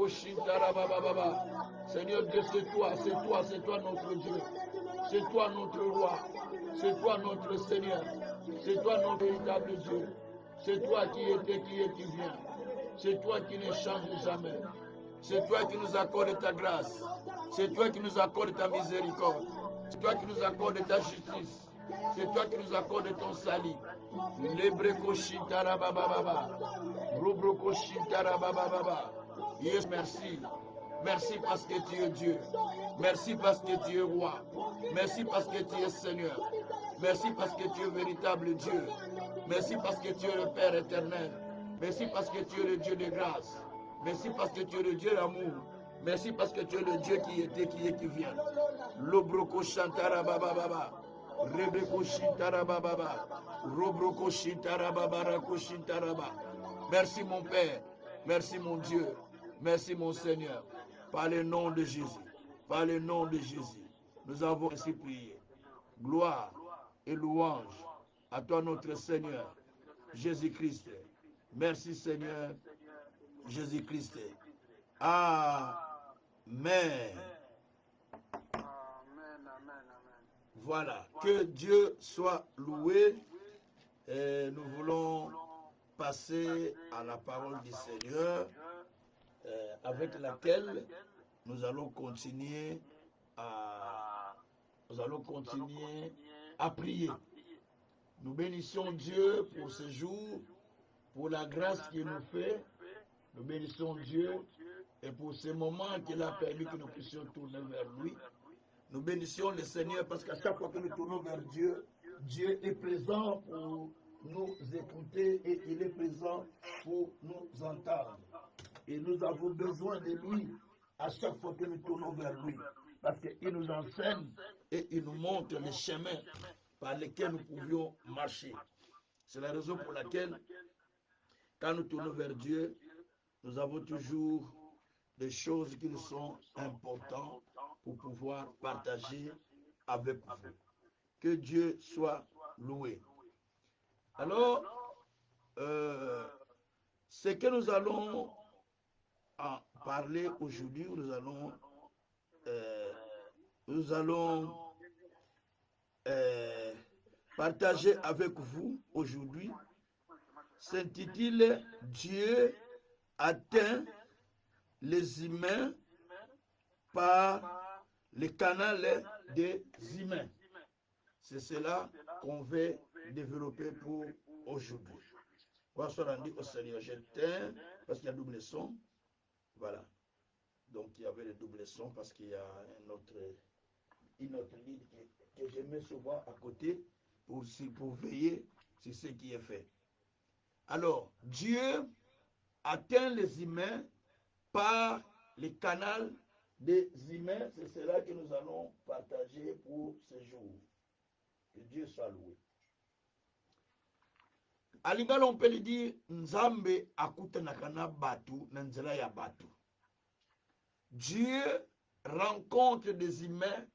Seigneur Dieu, c'est toi notre Dieu. C'est toi notre roi. C'est toi notre Seigneur. C'est toi notre véritable Dieu. C'est toi qui était, qui est, qui vient. C'est toi qui ne change jamais. C'est toi qui nous accorde ta grâce. C'est toi qui nous accorde ta miséricorde. C'est toi qui nous accorde ta justice. C'est toi qui nous accorde ton salut. Yes, merci. Merci parce que tu es Dieu. Merci parce que tu es roi. Merci parce que tu es Seigneur. Merci parce que tu es véritable Dieu. Merci parce que tu es le Père éternel. Merci parce que tu es le Dieu de grâce. Merci parce que tu es le Dieu d'amour. Merci parce que tu es le Dieu qui était, qui est, qui vient. Lobroko Shantara Baba Baba. Rebreko Shintara Baba Baba. Robroko Shintara Baba Rako Shintaraba. Merci mon Père. Merci mon Dieu. Merci mon Seigneur. Par le nom de Jésus. Par le nom de Jésus. Nous avons ainsi prié. Gloire et louange à toi notre Seigneur, Jésus-Christ. Merci Seigneur, Jésus-Christ. Amen. Voilà, que Dieu soit loué. Et nous voulons passer à la parole du Seigneur avec laquelle nous allons continuer à prier. Nous bénissons Dieu pour ce jour, pour la grâce qu'il nous fait. Nous bénissons Dieu et pour ce moment qu'il a permis que nous puissions tourner vers lui. Nous bénissons le Seigneur parce qu'à chaque fois que nous tournons vers Dieu, Dieu est présent pour nous écouter et il est présent pour nous entendre. Et nous avons besoin de lui à chaque fois que nous tournons vers lui. Parce qu'il nous enseigne et il nous montre les chemins par lesquels nous pouvions marcher. C'est la raison pour laquelle, quand nous tournons vers Dieu, nous avons toujours des choses qui nous sont importantes pour pouvoir partager avec vous. Que Dieu soit loué. Alors, ce que nous allons en parler aujourd'hui, nous allons partager avec vous aujourd'hui, s'intitule « Dieu atteint les humains par le canal des humains ». C'est cela qu'on veut développer pour aujourd'hui. On va se rendre au Seigneur. J'éteins parce qu'il y a double son. Voilà. Donc il y avait le double son parce qu'il y a une autre ligne que je mets souvent à côté pour veiller sur ce qui est fait. Alors, Dieu atteint les humains par le canal des humains. C'est cela que nous allons partager pour ce jour. Que Dieu soit loué. À l'Ingala, on peut le dire, Nzambe akutanaka na batu na nzela ya batu. Dieu rencontre des humains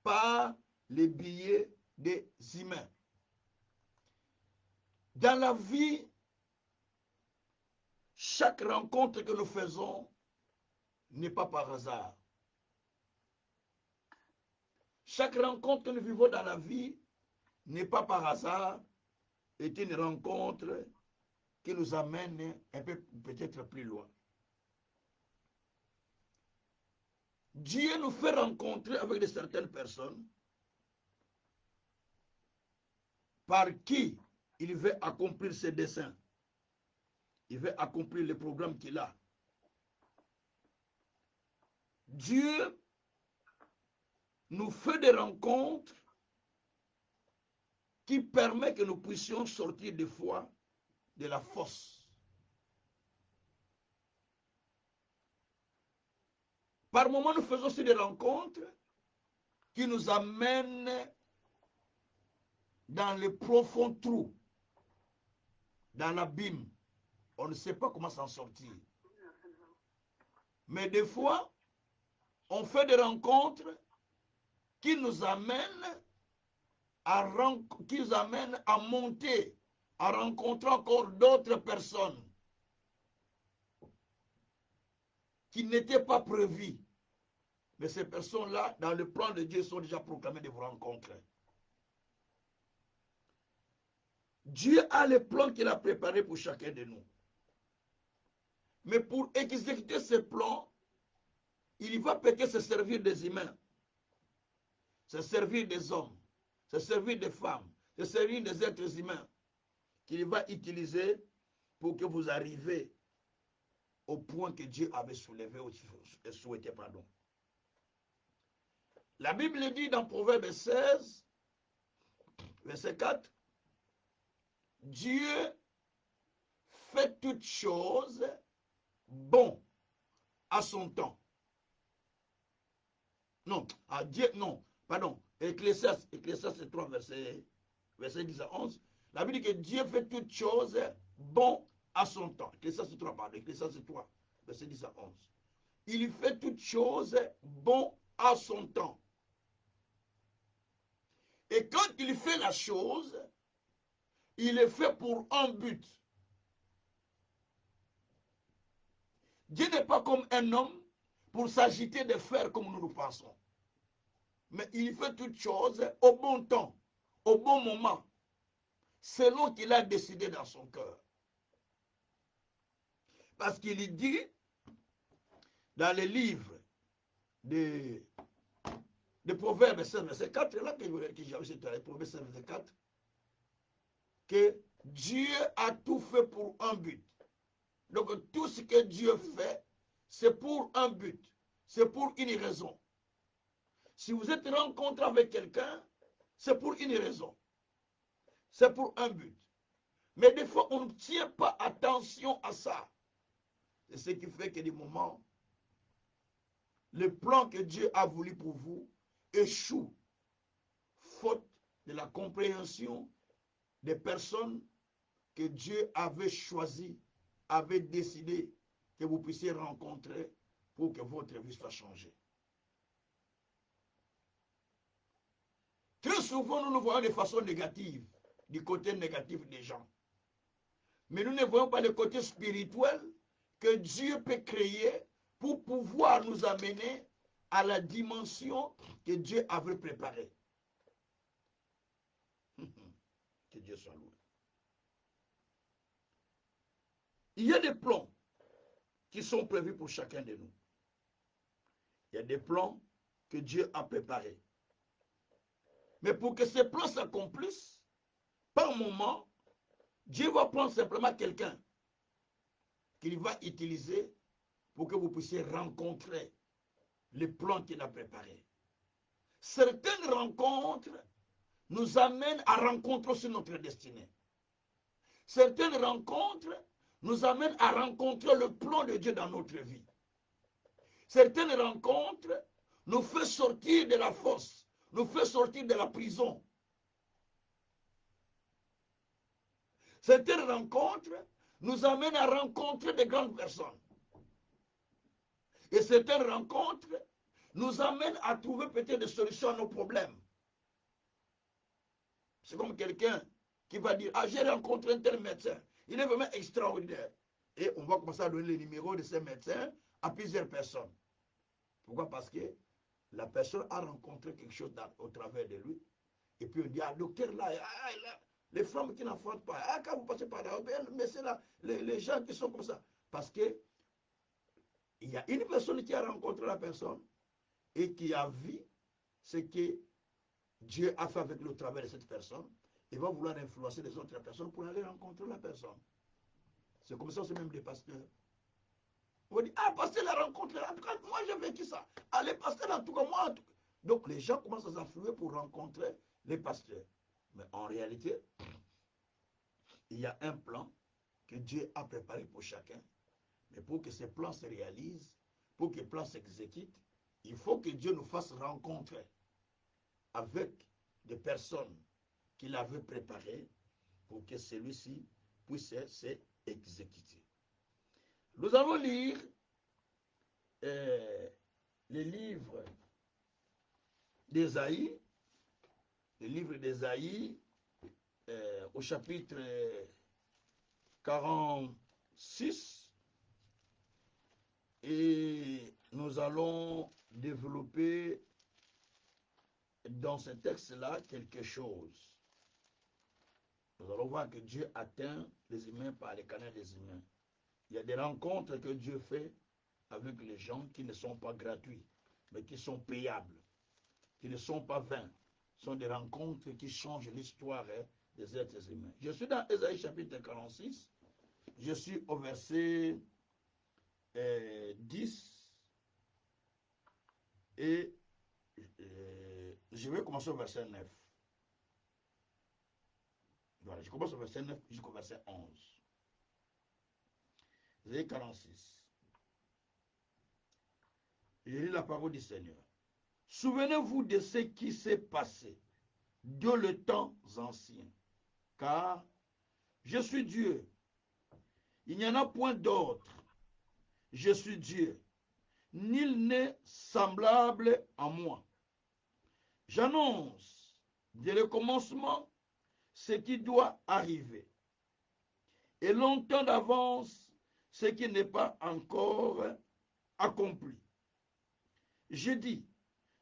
par les biais des humains. Dans la vie, chaque rencontre que nous faisons n'est pas par hasard. Chaque rencontre que nous vivons dans la vie n'est pas par hasard, est une rencontre qui nous amène un peu peut-être plus loin. Dieu nous fait rencontrer avec certaines personnes par qui il veut accomplir ses desseins. Il veut accomplir le programme qu'il a. Dieu nous fait des rencontres qui permettent que nous puissions sortir des fois de la fosse. Par moments, nous faisons aussi des rencontres qui nous amènent dans les profonds trous, dans l'abîme. On ne sait pas comment s'en sortir. Mais des fois, on fait des rencontres qui nous amènent à monter, à rencontrer encore d'autres personnes qui n'étaient pas prévues. Mais ces personnes-là, dans le plan de Dieu, sont déjà proclamées de vous rencontrer. Dieu a le plan qu'il a préparé pour chacun de nous. Mais pour exécuter ce plan, il va peut-être se servir des humains, se servir des hommes, se servir des femmes, se servir des êtres humains qu'il va utiliser pour que vous arriviez au point que Dieu avait soulevé et souhaité. Pardon. La Bible dit dans Proverbe 16, verset 4, Dieu fait toutes choses bon à son temps. Non, à Dieu, non, pardon, Ecclésiaste 3, verset 10 à 11. La Bible dit que Dieu fait toutes choses bon à son temps. Ecclésiaste 3, pardon, Ecclésiaste 3, verset 10 à 11. Il fait toutes choses bon à son temps. Et quand il fait la chose, il est fait pour un but. Dieu n'est pas comme un homme pour s'agiter de faire comme nous pensons. Mais il fait toutes choses au bon temps, au bon moment, selon qu'il a décidé dans son cœur. Parce qu'il dit dans le livre de Proverbes 16, verset 4, là que j'avais cité, Proverbes 16, verset 4, que Dieu a tout fait pour un but. Donc tout ce que Dieu fait, c'est pour un but, c'est pour une raison. Si vous êtes rencontré avec quelqu'un, c'est pour une raison, c'est pour un but. Mais des fois, on ne tient pas attention à ça. C'est ce qui fait que des moments, le plan que Dieu a voulu pour vous échoue, faute de la compréhension des personnes que Dieu avait choisies, avait décidé que vous puissiez rencontrer pour que votre vie soit changée. Très souvent, nous nous voyons de façon négative, du côté négatif des gens. Mais nous ne voyons pas le côté spirituel que Dieu peut créer pour pouvoir nous amener à la dimension que Dieu avait préparée. Que Dieu soit loué. Il y a des plans qui sont prévus pour chacun de nous. Il y a des plans que Dieu a préparés. Mais pour que ces plans s'accomplissent, par moment, Dieu va prendre simplement quelqu'un qu'il va utiliser pour que vous puissiez rencontrer les plans qu'il a préparés. Certaines rencontres nous amènent à rencontrer aussi notre destinée. Certaines rencontres nous amènent à rencontrer le plan de Dieu dans notre vie. Certaines rencontres nous font sortir de la fosse, nous font sortir de la prison. Certaines rencontres nous amènent à rencontrer de grandes personnes. Et certaines rencontres nous amènent à trouver peut-être des solutions à nos problèmes. C'est comme quelqu'un qui va dire, ah, j'ai rencontré un tel médecin, il est vraiment extraordinaire. Et on va commencer à donner les numéros de ces médecins à plusieurs personnes. Pourquoi? Parce que la personne a rencontré quelque chose au travers de lui. Et puis on dit, ah, docteur là, les femmes qui n'enfantent pas, ah, quand vous passez par là, mais c'est là, les gens qui sont comme ça. Parce que il y a une personne qui a rencontré la personne et qui a vu ce que Dieu a fait avec le travail de cette personne. Il va vouloir influencer les autres personnes pour aller rencontrer la personne. C'est comme ça, c'est même des pasteurs. On dit, ah, pasteur la rencontre, en tout cas, moi j'ai vécu ça. Allez, pasteur, en tout cas, moi, en tout cas. Donc les gens commencent à s'affluer pour rencontrer les pasteurs. Mais en réalité, il y a un plan que Dieu a préparé pour chacun. Mais pour que ce plan se réalise, pour que le plan s'exécute, il faut que Dieu nous fasse rencontrer avec des personnes qu'il avait préparées pour que celui-ci puisse s'exécuter. Nous allons lire le livre d'Ésaïe, au chapitre 46 et nous allons développer dans ce texte-là quelque chose. Nous allons voir que Dieu atteint les humains par les canaux des humains. Il y a des rencontres que Dieu fait avec les gens qui ne sont pas gratuits, mais qui sont payables, qui ne sont pas vains. Ce sont des rencontres qui changent l'histoire des êtres humains. Je suis dans Ésaïe chapitre 46. Je suis au verset 10 et je vais commencer au verset 9. Voilà, je commence au verset 9 jusqu'au verset 11. Ésaïe 46. Je lis la parole du Seigneur. Souvenez-vous de ce qui s'est passé de le temps ancien, car je suis Dieu. Il n'y en a point d'autre. Je suis Dieu. Nul n'est semblable à moi. J'annonce dès le commencement ce qui doit arriver. Et longtemps d'avance ce qui n'est pas encore accompli. Je dis,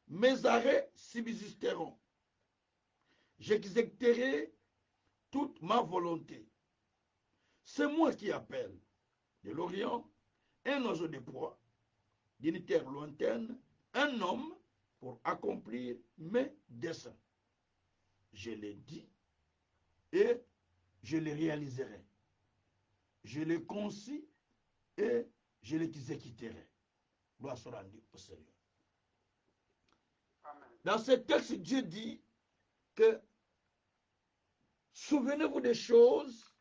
mes arrêts subsisteront. J'exécuterai toute ma volonté. C'est moi qui appelle de l'Orient un oiseau de proie, d'une terre lointaine, un homme pour accomplir mes desseins. Je l'ai dit et je les réaliserai. Je les concis et je les exécuterai. Gloire soit rendue au Seigneur. Dans ce texte, Dieu dit que souvenez-vous des choses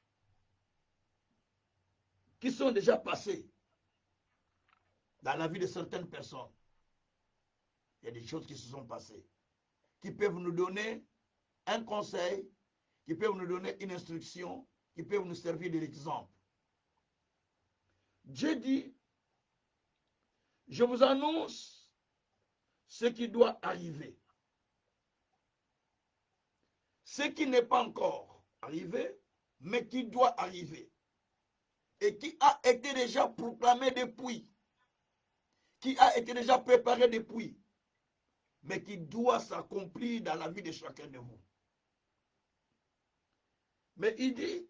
qui sont déjà passées dans la vie de certaines personnes. Il y a des choses qui se sont passées, qui peuvent nous donner un conseil, qui peuvent nous donner une instruction, qui peuvent nous servir de l'exemple. Dieu dit, je vous annonce ce qui doit arriver. Ce qui n'est pas encore arrivé, mais qui doit arriver. Et qui a été déjà proclamé depuis. Qui a été déjà préparé depuis. Mais qui doit s'accomplir dans la vie de chacun de vous. Mais il dit,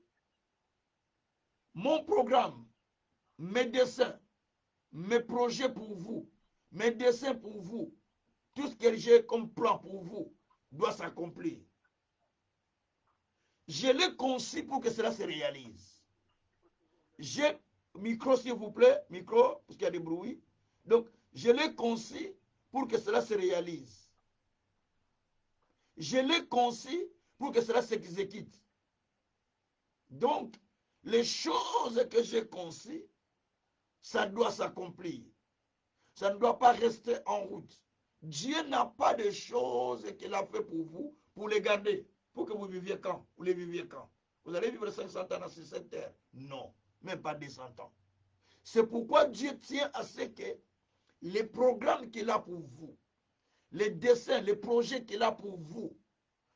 mon programme, mes desseins, mes projets pour vous, mes desseins pour vous, tout ce que j'ai comme plan pour vous, doit s'accomplir. Je l'ai conçu pour que cela se réalise. J'ai, micro s'il vous plaît, micro, parce qu'il y a des bruits. Donc, je l'ai conçu pour que cela se réalise. Je l'ai conçu pour que cela s'exécute. Donc, les choses que j'ai conçues, ça doit s'accomplir. Ça ne doit pas rester en route. Dieu n'a pas de choses qu'il a fait pour vous, pour les garder, pour que vous viviez quand? Vous les viviez quand? Vous allez vivre 500 ans sur cette terre? Non, même pas 200 ans. C'est pourquoi Dieu tient à ce que les programmes qu'il a pour vous, les dessins, les projets qu'il a pour vous,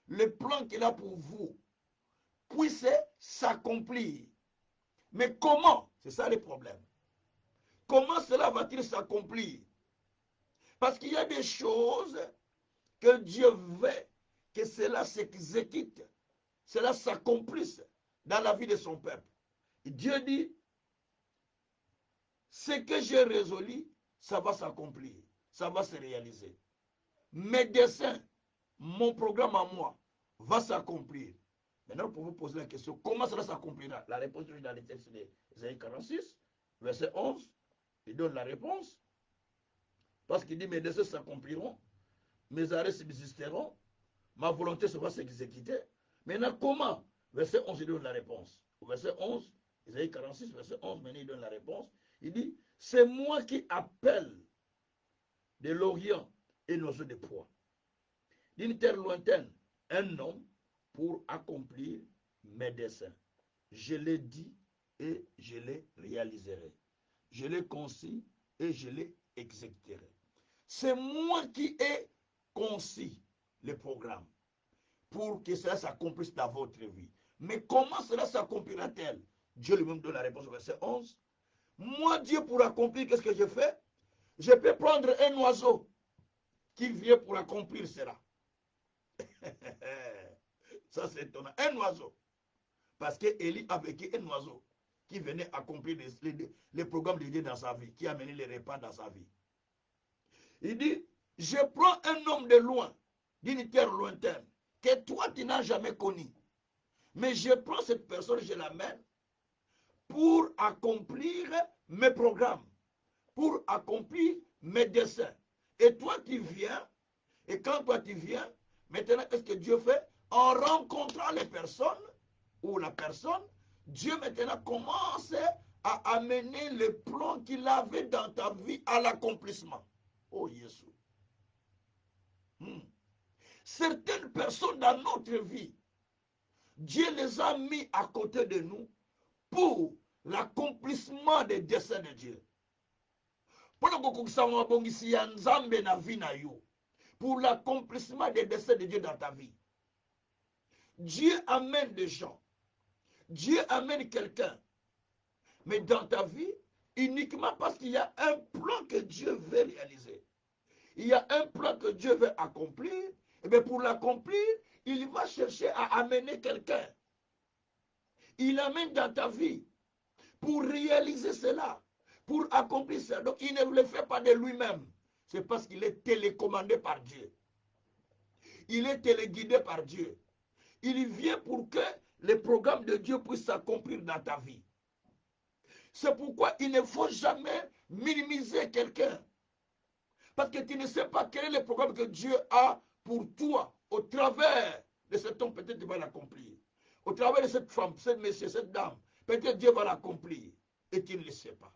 les plans qu'il a pour vous, puissent s'accomplir. Mais comment? C'est ça le problème. Comment cela va-t-il s'accomplir? Parce qu'il y a des choses que Dieu veut que cela s'exécute, cela s'accomplisse dans la vie de son peuple. Et Dieu dit, ce que j'ai résolu, ça va s'accomplir, ça va se réaliser. Mes desseins, mon programme à moi, va s'accomplir. Maintenant, pour vous poser la question, comment cela s'accomplira? La réponse est dans les textes d'Ésaïe 46, verset 11. Il donne la réponse. Parce qu'il dit, mes desseins s'accompliront, mes arrêts subsisteront, ma volonté sera s'exécuter. Maintenant, comment? Verset 11, il donne la réponse. Au verset 11, Ésaïe 46, verset 11, maintenant il donne la réponse. Il dit, c'est moi qui appelle de l'Orient un oiseau de proie, d'une terre lointaine, un homme pour accomplir mes desseins. Je l'ai dit et je les réaliserai. Je l'ai conçu et je les exécuterai. C'est moi qui ai conçu le programme pour que cela s'accomplisse dans votre vie. Mais comment cela s'accomplira-t-elle? Dieu lui-même donne la réponse au verset 11. Moi, Dieu, pour accomplir, qu'est-ce que je fais? Je peux prendre un oiseau qui vient pour accomplir cela. Ça, c'est étonnant. Un oiseau. Parce que Élie a vécu un oiseau qui venait accomplir les programmes de Dieu dans sa vie, qui a mené les repas dans sa vie. Il dit, je prends un homme de loin, d'une terre lointaine, que toi tu n'as jamais connu. Mais je prends cette personne, je l'amène pour accomplir mes programmes, pour accomplir mes desseins. Et toi tu viens, et quand toi tu viens, maintenant qu'est-ce que Dieu fait? En rencontrant les personnes, ou la personne, Dieu maintenant commence à amener le plan qu'il avait dans ta vie à l'accomplissement. Oh Jésus. Certaines personnes dans notre vie, Dieu les a mis à côté de nous pour l'accomplissement des desseins de Dieu. Pour l'accomplissement des desseins de Dieu dans ta vie. Dieu amène des gens. Dieu amène quelqu'un. Mais dans ta vie, uniquement parce qu'il y a un plan que Dieu veut réaliser. Il y a un plan que Dieu veut accomplir. Et bien pour l'accomplir, il va chercher à amener quelqu'un. Il amène dans ta vie pour réaliser cela, pour accomplir cela. Donc il ne le fait pas de lui-même. C'est parce qu'il est télécommandé par Dieu. Il est téléguidé par Dieu. Il vient pour que les programmes de Dieu puissent s'accomplir dans ta vie. C'est pourquoi il ne faut jamais minimiser quelqu'un. Parce que tu ne sais pas quel est le programme que Dieu a pour toi au travers de cet homme. Peut-être qu'il va l'accomplir. Au travers de cette femme, ce monsieur, cette dame. Peut-être Dieu va l'accomplir. Et tu ne le sais pas.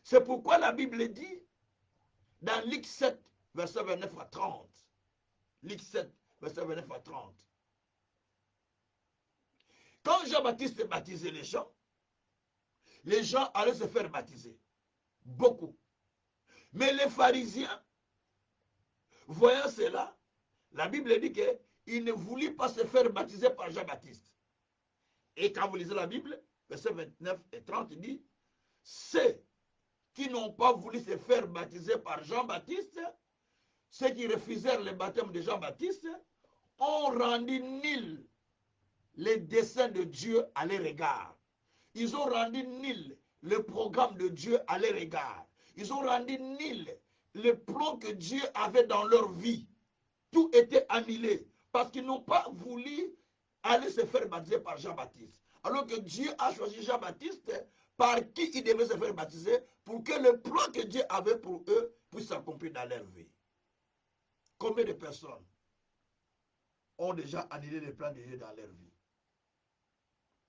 C'est pourquoi la Bible dit dans Luc 7, verset 29 à 30. Luc 7, verset 29 à 30. Quand Jean-Baptiste baptisait les gens allaient se faire baptiser. Beaucoup. Mais les pharisiens, voyant cela, la Bible dit qu'ils ne voulaient pas se faire baptiser par Jean-Baptiste. Et quand vous lisez la Bible, verset 29 et 30, il dit, ceux qui n'ont pas voulu se faire baptiser par Jean-Baptiste, ceux qui refusèrent le baptême de Jean-Baptiste, ont rendu nul les desseins de Dieu à leur égard. Ils ont rendu nul le programme de Dieu à leur égard. Ils ont rendu nul le plan que Dieu avait dans leur vie. Tout était annulé parce qu'ils n'ont pas voulu aller se faire baptiser par Jean-Baptiste. Alors que Dieu a choisi Jean-Baptiste par qui il devait se faire baptiser pour que le plan que Dieu avait pour eux puisse s'accomplir dans leur vie. Combien de personnes ont déjà annulé les plans de Dieu dans leur vie?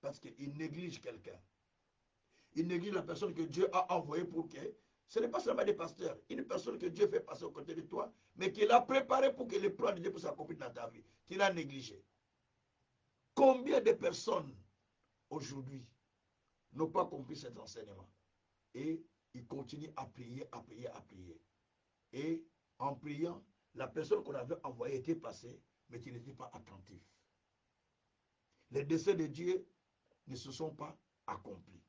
Parce qu'ils négligent quelqu'un. Ils négligent la personne que Dieu a envoyée pour que ce n'est pas seulement des pasteurs, une personne que Dieu fait passer aux côtés de toi, mais qu'il a préparé pour que les plans de Dieu puissent s'accomplir dans ta vie, qu'il a négligé. Combien de personnes aujourd'hui n'ont pas compris cet enseignement? Et ils continuent à prier, à prier, à prier. Et en priant, la personne qu'on avait envoyée était passée, mais qui n'était pas attentif. Les desseins de Dieu ne se sont pas accomplis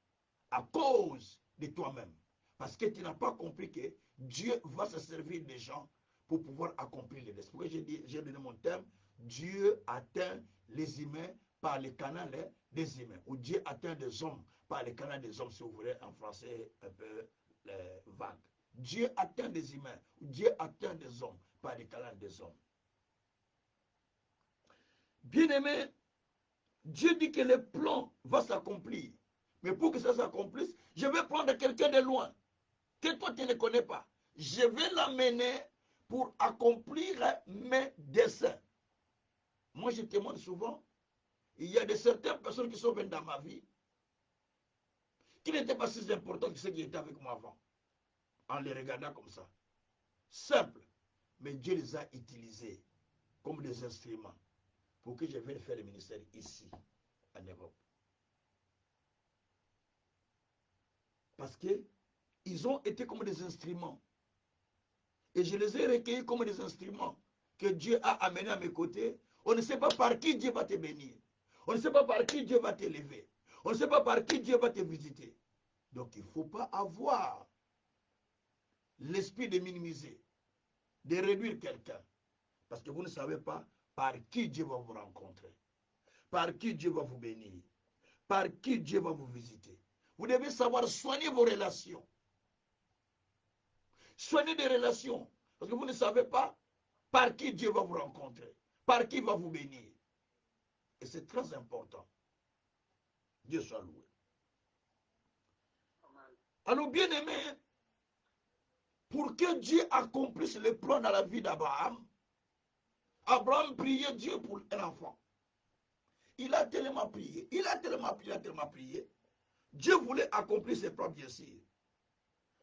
à cause de toi-même. Parce que tu n'as pas compris que Dieu va se servir des gens pour pouvoir accomplir les desseins. Pourquoi j'ai donné mon terme, Dieu atteint les humains par les canaux des humains. Ou Dieu atteint des hommes par les canaux des hommes, si vous voulez, en français un peu vague. Dieu atteint des humains. Ou Dieu atteint des hommes par les canaux des hommes. Bien-aimé, Dieu dit que le plan va s'accomplir. Mais pour que ça s'accomplisse, je vais prendre quelqu'un de loin, que toi tu ne connais pas. Je vais l'amener pour accomplir mes desseins. Moi, je témoigne souvent, il y a de certaines personnes qui sont venues dans ma vie, qui n'étaient pas si importantes que ceux qui étaient avec moi avant, en les regardant comme ça. Simple. Mais Dieu les a utilisés comme des instruments pour que je vienne faire le ministère ici, en Europe. Parce qu'ils ont été comme des instruments. Et je les ai recueillis comme des instruments que Dieu a amenés à mes côtés. On ne sait pas par qui Dieu va te bénir. On ne sait pas par qui Dieu va t'élever. On ne sait pas par qui Dieu va te visiter. Donc il ne faut pas avoir l'esprit de minimiser, de réduire quelqu'un. Parce que vous ne savez pas par qui Dieu va vous rencontrer, par qui Dieu va vous bénir, par qui Dieu va vous visiter. Vous devez savoir soigner vos relations. Soignez des relations. Parce que vous ne savez pas par qui Dieu va vous rencontrer, par qui va vous bénir. Et c'est très important. Dieu soit loué. Alors, bien aimé, pour que Dieu accomplisse le plan dans la vie d'Abraham, Abraham priait Dieu pour un enfant. Il a tellement prié, il a tellement prié. Dieu voulait accomplir ses plans, bien sûr.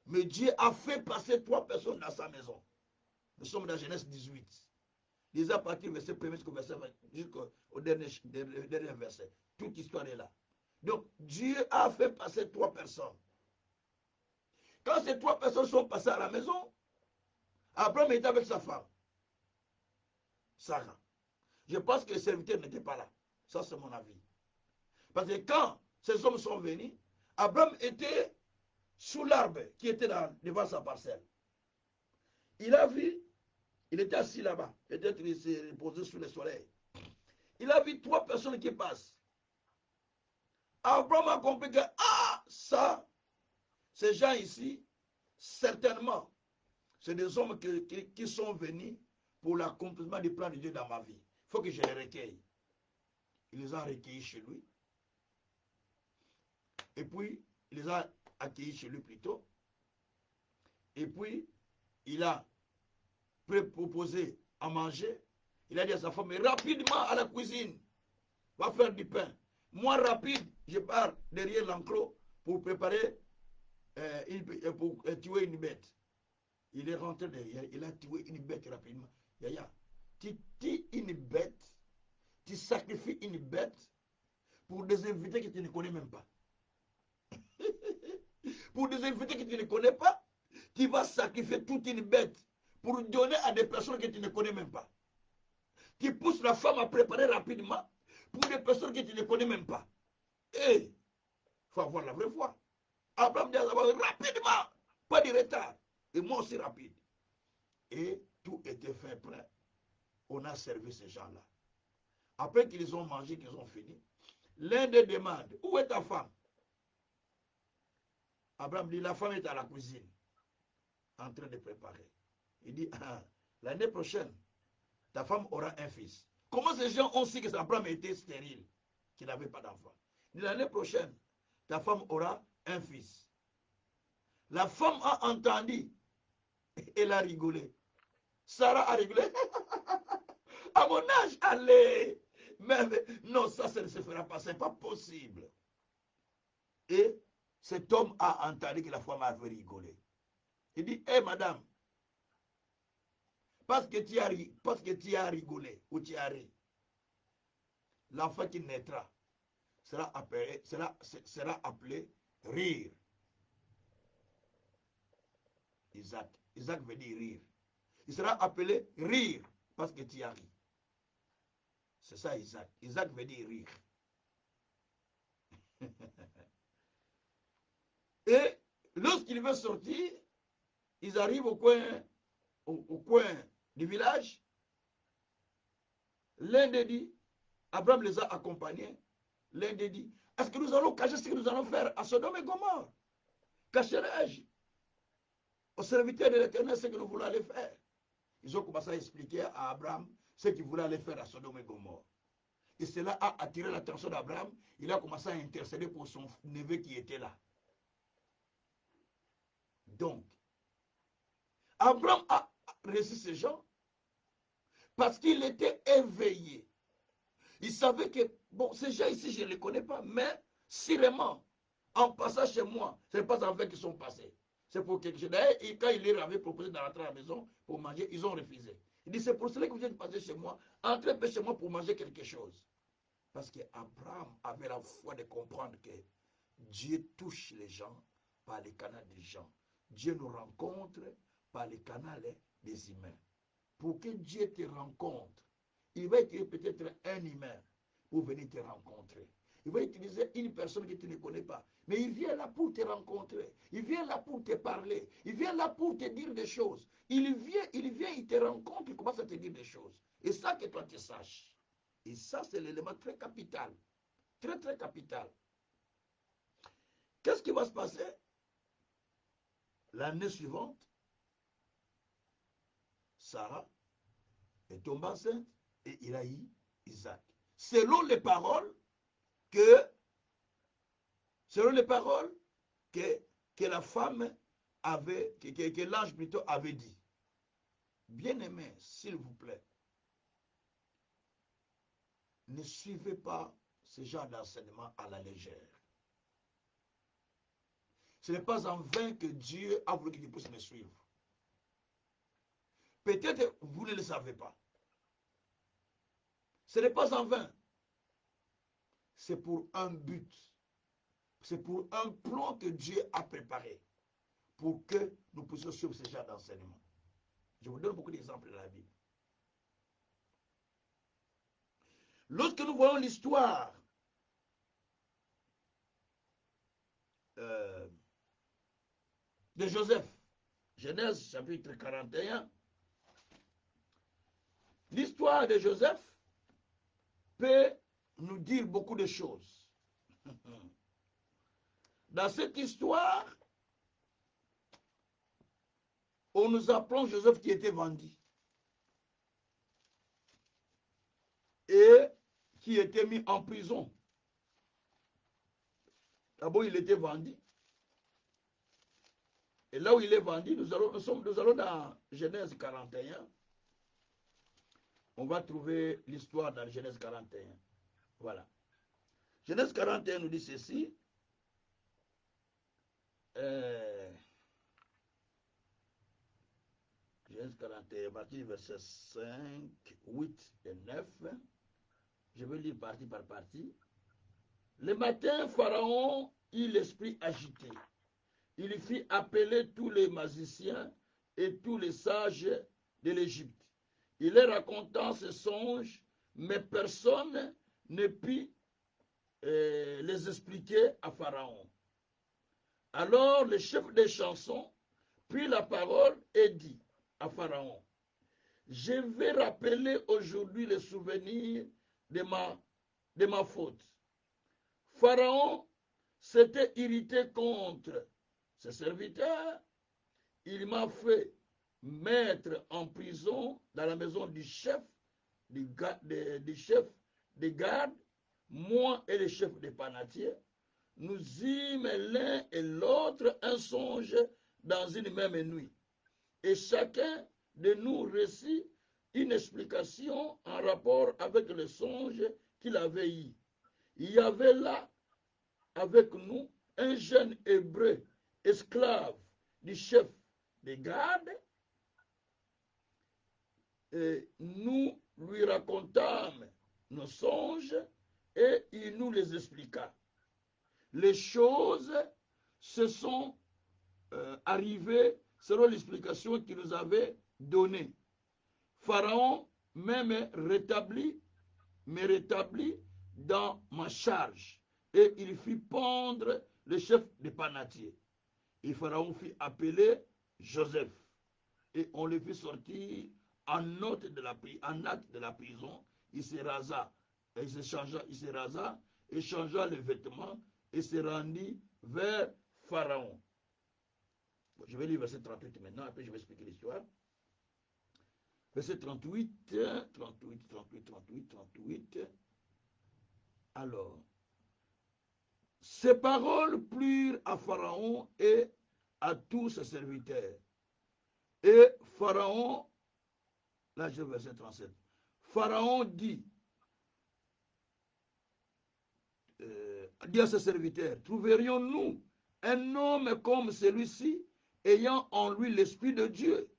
Mais Dieu a fait passer 3 personnes dans sa maison. Nous sommes dans Genèse 18. Déjà à partir du verset 1 jusqu'au dernier verset. Toute l'histoire est là. Donc, Dieu a fait passer 3 personnes. Quand ces 3 personnes sont passées à la maison, Abraham était avec sa femme, Sarah. Je pense que les serviteurs n'étaient pas là. Ça, c'est mon avis. Parce que quand ces hommes sont venus, Abraham était sous l'arbre qui était devant sa parcelle. Il a vu, il était assis là-bas, peut-être il s'est reposé sous le soleil. Il a vu 3 personnes qui passent. Abraham a compris que, ça, ces gens ici, certainement, c'est des hommes qui sont venus pour l'accomplissement du plan de Dieu dans ma vie. Il faut que je les recueille. Il les a recueillis chez lui. Et puis, il les a accueillis chez lui plutôt. Et puis, il a proposé à manger. Il a dit à sa femme, mais rapidement à la cuisine, va faire du pain. Moi, rapide, je pars derrière l'enclos pour préparer, pour tuer une bête. Il est rentré derrière, il a tué une bête rapidement. Yaya, tu tues une bête, tu sacrifies une bête pour des invités que tu ne connais même pas. Pour des invités que tu ne connais pas, tu vas sacrifier toute une bête pour donner à des personnes que tu ne connais même pas. Tu pousses la femme à préparer rapidement pour des personnes que tu ne connais même pas. Et il faut avoir la vraie foi. Abraham dit à Abraham, rapidement, pas de retard. Et moi aussi rapide. Et tout était fait prêt. On a servi ces gens-là. Après qu'ils ont mangé, qu'ils ont fini, l'un des demande, où est ta femme? Abraham dit, la femme est à la cuisine, en train de préparer. Il dit, l'année prochaine, ta femme aura un fils. Comment ces gens ont su que Abraham était stérile, qu'il n'avait pas d'enfant? Il dit, l'année prochaine, ta femme aura un fils. La femme a entendu, elle a rigolé. Sarah a rigolé. À mon âge, allez. Mais non, ça ne se fera pas, ce n'est pas possible. Et cet homme a entendu que la femme avait rigolé. Il dit, hé madame, parce que tu as rigolé ou tu as ri, l'enfant qui naîtra sera appelé rire. Isaac. Isaac veut dire rire. Il sera appelé rire parce que tu as ri. C'est ça Isaac. Isaac veut dire rire. Et lorsqu'il veut sortir, ils arrivent au coin du village. L'un des dit, Abraham les a accompagnés. L'un des dit, est-ce que nous allons cacher ce que nous allons faire à Sodome et Gomorrhe? Cacherai-je aux serviteurs de l'Éternel ce que nous voulons aller faire? Ils ont commencé à expliquer à Abraham ce qu'ils voulaient aller faire à Sodome et Gomorrhe. Et cela a attiré l'attention d'Abraham. Il a commencé à intercéder pour son neveu qui était là. Donc, Abraham a reçu ces gens parce qu'il était éveillé. Il savait que, bon, ces gens ici, je ne les connais pas, mais sûrement, en passant chez moi, ce n'est pas en fait qu'ils sont passés. C'est pour quelque chose. D'ailleurs, quand il leur avait proposé d'entrer à la maison pour manger, ils ont refusé. Il dit, c'est pour cela que vous êtes passés chez moi. Entrez chez moi pour manger quelque chose. Parce qu'Abraham avait la foi de comprendre que Dieu touche les gens par les canaux des gens. Dieu nous rencontre par les canaux des humains. Pour que Dieu te rencontre, il va être peut-être un humain pour venir te rencontrer. Il va utiliser une personne que tu ne connais pas. Mais il vient là pour te rencontrer. Il vient là pour te parler. Il vient là pour te dire des choses. Il te rencontre, il commence à te dire des choses. Et ça que toi tu saches. Et ça, c'est l'élément très capital. Très, très capital. Qu'est-ce qui va se passer? L'année suivante, Sarah est tombée enceinte et il a eu Isaac. Selon les paroles que que la femme avait, que l'ange plutôt avait dit. Bien-aimé, s'il vous plaît, ne suivez pas ce genre d'enseignement à la légère. Ce n'est pas en vain que Dieu a voulu que tu puisses me suivre. Peut-être vous ne le savez pas. Ce n'est pas en vain. C'est pour un but. C'est pour un plan que Dieu a préparé pour que nous puissions suivre ce genre d'enseignement. Je vous donne beaucoup d'exemples dans la Bible. Lorsque nous voyons l'histoire de Joseph, Genèse chapitre 41, l'histoire de Joseph peut nous dire beaucoup de choses. Dans cette histoire, on nous apprend Joseph qui était vendu et qui était mis en prison. D'abord, il était vendu. Et là où il est vendu, nous allons dans Genèse 41. On va trouver l'histoire dans Genèse 41. Voilà. Genèse 41 nous dit ceci. Genèse 41, à partir du verset 5, 8 et 9. Je vais lire partie par partie. Le matin, Pharaon eut l'esprit agité. Il fit appeler tous les magiciens et tous les sages de l'Égypte. Il leur raconta ses songes, mais personne ne put les expliquer à Pharaon. Alors le chef des chansons prit la parole et dit à Pharaon, je vais rappeler aujourd'hui les souvenirs de ma faute. Pharaon s'était irrité contre ses serviteurs. Il m'a fait mettre en prison dans la maison du chef des gardes, moi et le chef des panatiers. Nous eûmes l'un et l'autre un songe dans une même nuit. Et chacun de nous récit une explication en rapport avec le songe qu'il avait eu. Il y avait là avec nous un jeune hébreu, esclave du chef des gardes. Et nous lui racontâmes nos songes et il nous les expliqua. Les choses se sont arrivées selon l'explication qu'il nous avait donnée. Pharaon même me rétablit dans ma charge et il fit pendre le chef des panatiers. Et Pharaon fit appeler Joseph et on le fit sortir en acte de la prison. Il se rasa, il se rasa et changea les vêtements et se rendit vers Pharaon. Bon, je vais lire verset 38 maintenant, après je vais expliquer l'histoire. Verset 38. Alors, ces paroles plurent à Pharaon et à tous ses serviteurs. Et Pharaon, là je verset 37. Pharaon dit à ses serviteurs, trouverions-nous un homme comme celui-ci, ayant en lui l'Esprit de Dieu?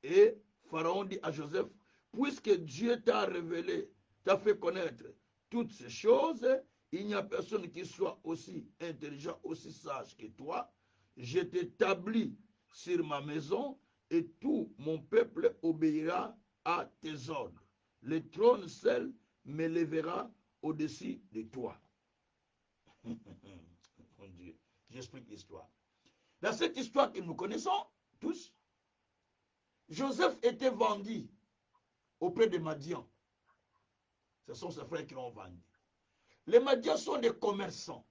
Et Pharaon dit à Joseph, puisque Dieu t'a révélé, t'a fait connaître toutes ces choses, il n'y a personne qui soit aussi intelligent, aussi sage que toi. Je t'établis sur ma maison et tout mon peuple obéira à tes ordres. Le trône seul m'élèvera au-dessus de toi. Mon Dieu, j'explique l'histoire. Dans cette histoire que nous connaissons tous, Joseph était vendu auprès de Madian. Ce sont ses frères qui l'ont vendu. Les Madians sont des commerçants.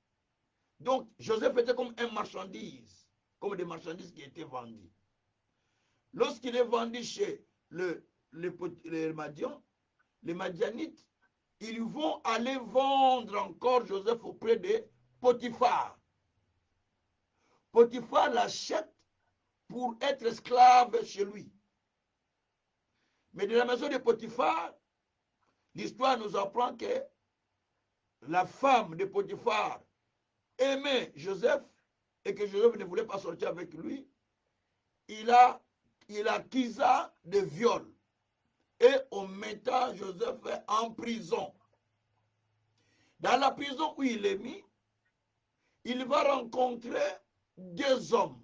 Donc, Joseph était comme un marchandise, comme des marchandises qui étaient vendues. Lorsqu'il est vendu chez les Madians, les Madianites, ils vont aller vendre encore Joseph auprès de Potiphar. Potiphar l'achète pour être esclave chez lui. Mais de la maison de Potiphar, l'histoire nous apprend que la femme de Potiphar aimait Joseph et que Joseph ne voulait pas sortir avec lui. Il accusa de viol et on mettant Joseph en prison. Dans la prison où il est mis, il va rencontrer deux hommes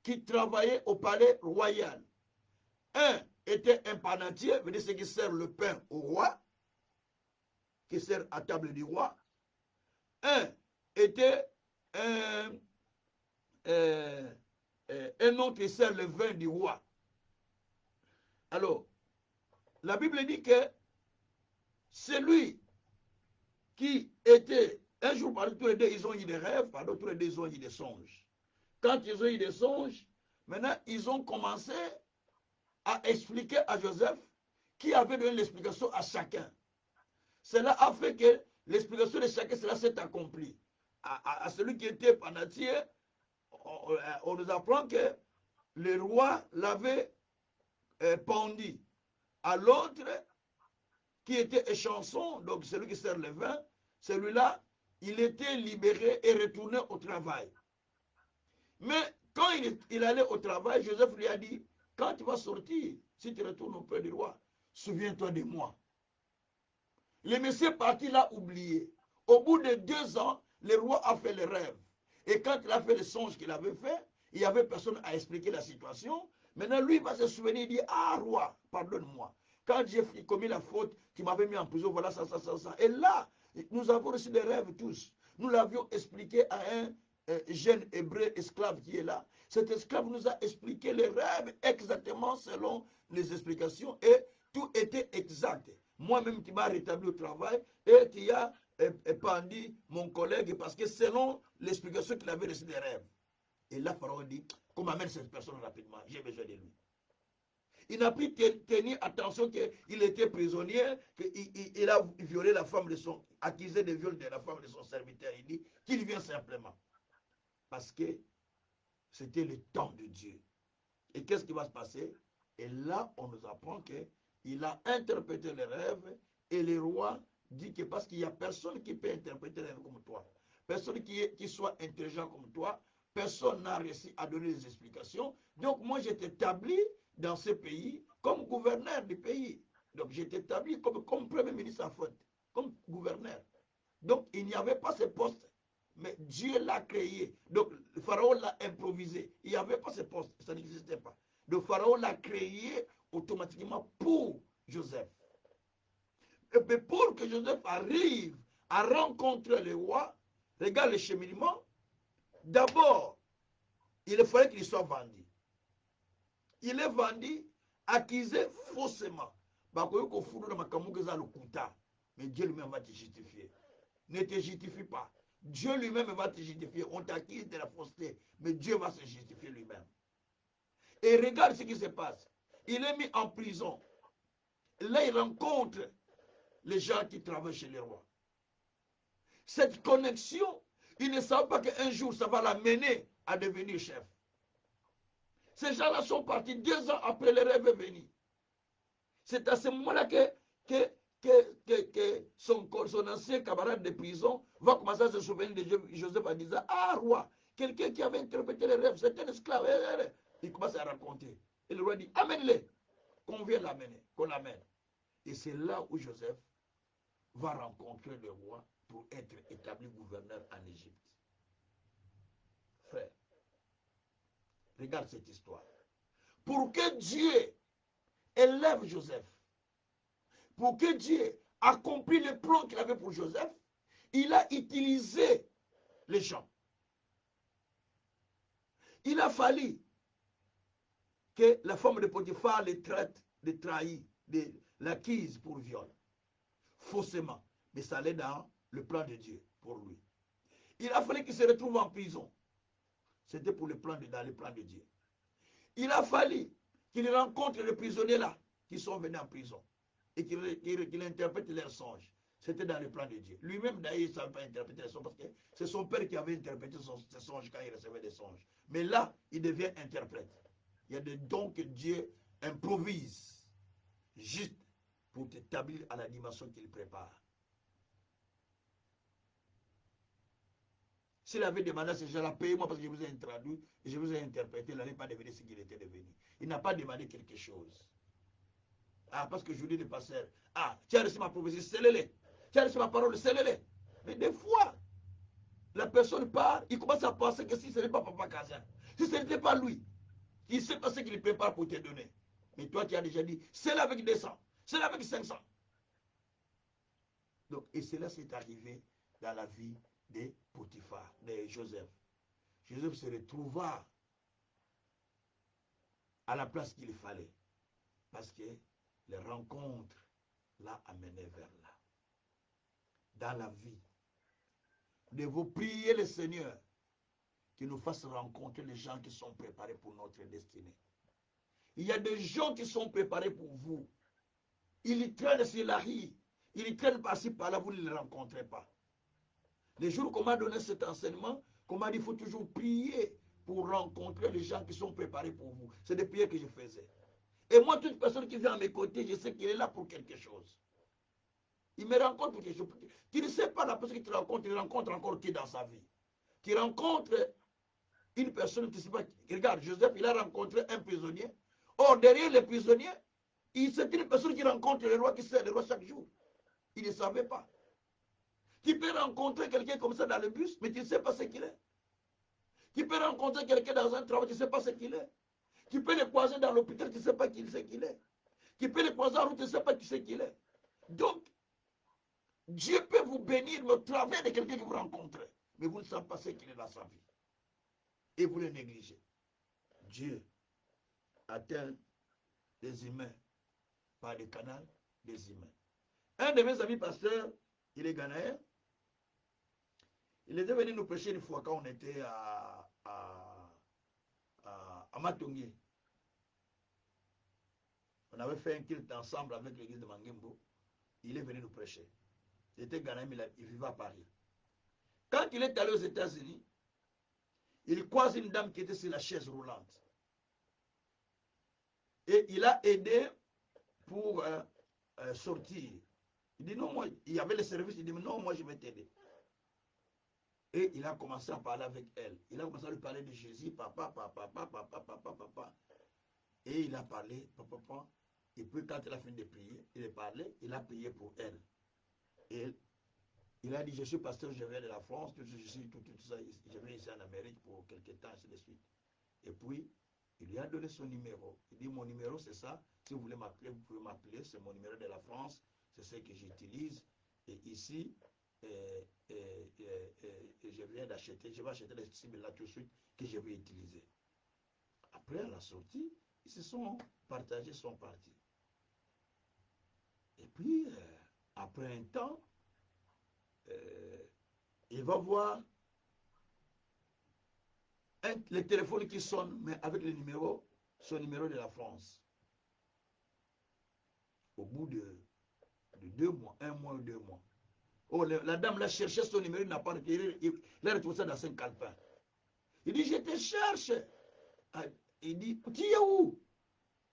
qui travaillaient au palais royal. Un était un panetier, veut dire ceux qui servent le pain au roi, qui sert à table du roi. Un était un autre qui sert le vin du roi. Alors, la Bible dit que celui qui était, un jour, tous les deux, ils ont eu des rêves, tous les deux, ils ont eu des songes. Quand ils ont eu des songes, maintenant, ils ont commencé à expliquer à Joseph qui avait donné l'explication à chacun. Cela a fait que l'explication de chacun, cela s'est accompli. À celui qui était panetier, on nous apprend que le roi l'avait pendu. À l'autre, qui était échanson, donc celui qui sert le vin, celui-là, il était libéré et retourné au travail. Mais quand il allait au travail, Joseph lui a dit, quand tu vas sortir, si tu retournes auprès du roi, souviens-toi de moi. Le monsieur parti l'a oublié. Au bout de 2 ans, le roi a fait le rêve. Et quand il a fait le songe qu'il avait fait, il n'y avait personne à expliquer la situation. Maintenant, lui va se souvenir, il dit, ah roi, pardonne-moi. Quand j'ai commis la faute, tu m'avais mis en prison, voilà ça. Et là, nous avons reçu des rêves tous. Nous l'avions expliqué à un jeune hébreu esclave qui est là. Cet esclave nous a expliqué les rêves exactement selon les explications et tout était exact. Moi-même, tu m'as rétabli au travail et tu as pendu mon collègue parce que selon l'explication qu'il avait reçue des rêves. Et là, Pharaon dit, qu'on m'amène cette personne rapidement, j'ai besoin de lui. Il n'a plus tenu attention qu'il était prisonnier, qu'il a violé la femme de son, accusé de viol de la femme de son serviteur. Il dit qu'il vient simplement. Parce que c'était le temps de Dieu. Et qu'est-ce qui va se passer? Et là, on nous apprend qu'il a interprété les rêves et le roi dit que parce qu'il n'y a personne qui peut interpréter les rêves comme toi, personne qui soit intelligent comme toi, personne n'a réussi à donner des explications. Donc moi, j'étais établi dans ce pays comme gouverneur du pays. Donc j'étais établi comme premier ministre en faute, comme gouverneur. Donc il n'y avait pas ce poste. Mais Dieu l'a créé. Donc, le Pharaon l'a improvisé. Il n'y avait pas ce poste. Ça n'existait pas. Le Pharaon l'a créé automatiquement pour Joseph. Et puis pour que Joseph arrive à rencontrer le roi, regarde le cheminement. D'abord, il fallait qu'il soit vendu. Il est vendu, accusé faussement. Mais Dieu lui-même va te justifier. Ne te justifie pas. Dieu lui-même va te justifier. On t'accuse de la fausseté, mais Dieu va se justifier lui-même. Et regarde ce qui se passe. Il est mis en prison. Là, il rencontre les gens qui travaillent chez les rois. Cette connexion, il ne savent pas qu'un jour, ça va l'amener à devenir chef. Ces gens-là sont partis 2 ans après le rêve venu. C'est à ce moment-là que son ancien camarade de prison va commencer à se souvenir de Joseph en disant, ah roi, quelqu'un qui avait interprété les rêves, c'est un esclave. Il commence à raconter. Et le roi dit, amène-les, qu'on vienne l'amener, qu'on l'amène. Et c'est là où Joseph va rencontrer le roi pour être établi gouverneur en Égypte. Frère, regarde cette histoire. Pour que Dieu élève Joseph, pour que Dieu accompli le plan qu'il avait pour Joseph, il a utilisé les gens. Il a fallu que la femme de Potiphar les traite de trahis, de l'acquise pour viol, faussement. Mais ça allait dans le plan de Dieu pour lui. Il a fallu qu'il se retrouve en prison. C'était pour dans le plan de Dieu. Il a fallu qu'il rencontre les prisonniers là qui sont venus en prison et qu'il interprète leurs songes. C'était dans le plan de Dieu. Lui-même, d'ailleurs, il ne savait pas interpréter les songes parce que c'est son père qui avait interprété ses songes quand il recevait des songes. Mais là, il devient interprète. Il y a des dons que Dieu improvise juste pour t'établir à la dimension qu'il prépare. S'il avait demandé à ces gens-là, payez-moi parce que je vous ai traduit et je vous ai interprété, il n'allait pas devenir ce qu'il était devenu. Il n'a pas demandé quelque chose. Ah, parce que je vous dis le pasteur, ah, tu as reçu ma prophétie, scellez-les. Tu as reçu ma parole, scellez-les. Mais des fois, la personne part, il commence à penser que si ce n'est pas Papa Kazan, si ce n'était pas lui, il ne sait pas ce qu'il prépare pour te donner. Mais toi, tu as déjà dit, c'est là avec 200, c'est là avec 500. Donc, et cela s'est arrivé dans la vie de Potiphar, de Joseph. Joseph se retrouva à la place qu'il fallait. Parce que les rencontres l'ont amené vers là. Dans la vie, nous devons prier le Seigneur qu'il nous fasse rencontrer les gens qui sont préparés pour notre destinée. Il y a des gens qui sont préparés pour vous. Ils traînent sur la rue. Ils traînent par-ci, par-là, vous ne les rencontrez pas. Les jours qu'on m'a donné cet enseignement, qu'on m'a dit qu'il faut toujours prier pour rencontrer les gens qui sont préparés pour vous. C'est des prières que je faisais. Et moi, toute personne qui vient à mes côtés, je sais qu'il est là pour quelque chose. Il me rencontre pour quelque chose. Tu ne sais pas la personne qui te rencontre, il rencontre encore qui dans sa vie. Qui rencontre une personne, tu ne sais pas. Regarde, Joseph, il a rencontré un prisonnier. Or, derrière les prisonniers, c'est une personne qui rencontre le roi, qui sert le roi chaque jour. Il ne savait pas. Tu peux rencontrer quelqu'un comme ça dans le bus, mais tu ne sais pas ce qu'il est. Tu peux rencontrer quelqu'un dans un travail, tu ne sais pas ce qu'il est. Tu peux le croiser dans l'hôpital, tu ne sais pas qui c'est qu'il est. Tu peux le croiser en route, tu ne sais pas qui c'est qu'il est. Donc, Dieu peut vous bénir au travers de quelqu'un que vous rencontrez, mais vous ne savez pas ce qu'il est dans sa vie. Et vous le négligez. Dieu atteint les humains par le canal des humains. Un de mes amis pasteurs, il est ghanéen. Il était venu nous prêcher une fois quand on était à Matongi. On avait fait un culte ensemble avec l'église de Mangembo. Il est venu nous prêcher. Il était ghanéen, mais il vivait à Paris. Quand il est allé aux États-Unis, il croise une dame qui était sur la chaise roulante. Et il a aidé pour sortir. Il dit non, moi, il y avait le service, il dit non, moi je vais t'aider. Et il a commencé à parler avec elle. Il a commencé à lui parler de Jésus, papa, papa, papa, papa, papa, papa. Et il a parlé, papa. Et puis quand il a fini de prier, il a parlé, il a prié pour elle. Et il a dit, je suis pasteur, je viens de la France, tout ça, je viens ici en Amérique pour quelques temps, ainsi de suite. Et puis, il lui a donné son numéro. Il dit, mon numéro, c'est ça. Si vous voulez m'appeler, vous pouvez m'appeler. C'est mon numéro de la France. C'est ce que j'utilise. Et ici, je viens d'acheter, je vais acheter les cibles là tout de suite que je vais utiliser. Après, à la sortie, ils se sont partagés, sont partis. Et puis, après un temps, il va voir le téléphone qui sonne, mais avec le numéro, son numéro de la France. Au bout de 2 mois, 1 mois ou 2 mois. Oh, la dame l'a cherché son numéro, il n'a pas retiré, il a retrouvé ça dans un calepin. Il dit, je te cherche. Il dit, tu es où?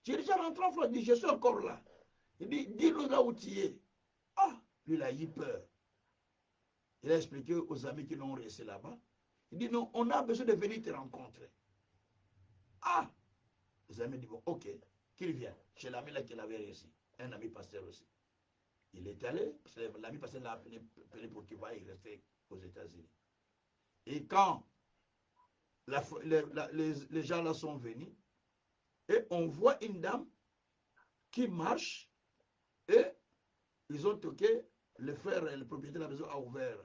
Tu es déjà rentré en France? Il dit, je suis encore là. Il dit, dis-nous là où tu es. Ah, lui, il a eu peur. Il a expliqué aux amis qui l'ont resté là-bas. Il dit, non, on a besoin de venir te rencontrer. Ah, les amis disent, bon, ok, qu'il vienne. Chez l'ami là qu'il avait réussi. Un ami pasteur aussi. Il est allé, l'ami pasteur l'a appelé pour qu'il va y rester aux États-Unis. Et quand les gens là sont venus, et on voit une dame qui marche, et Ils ont toqué, le frère, le propriétaire de la maison a ouvert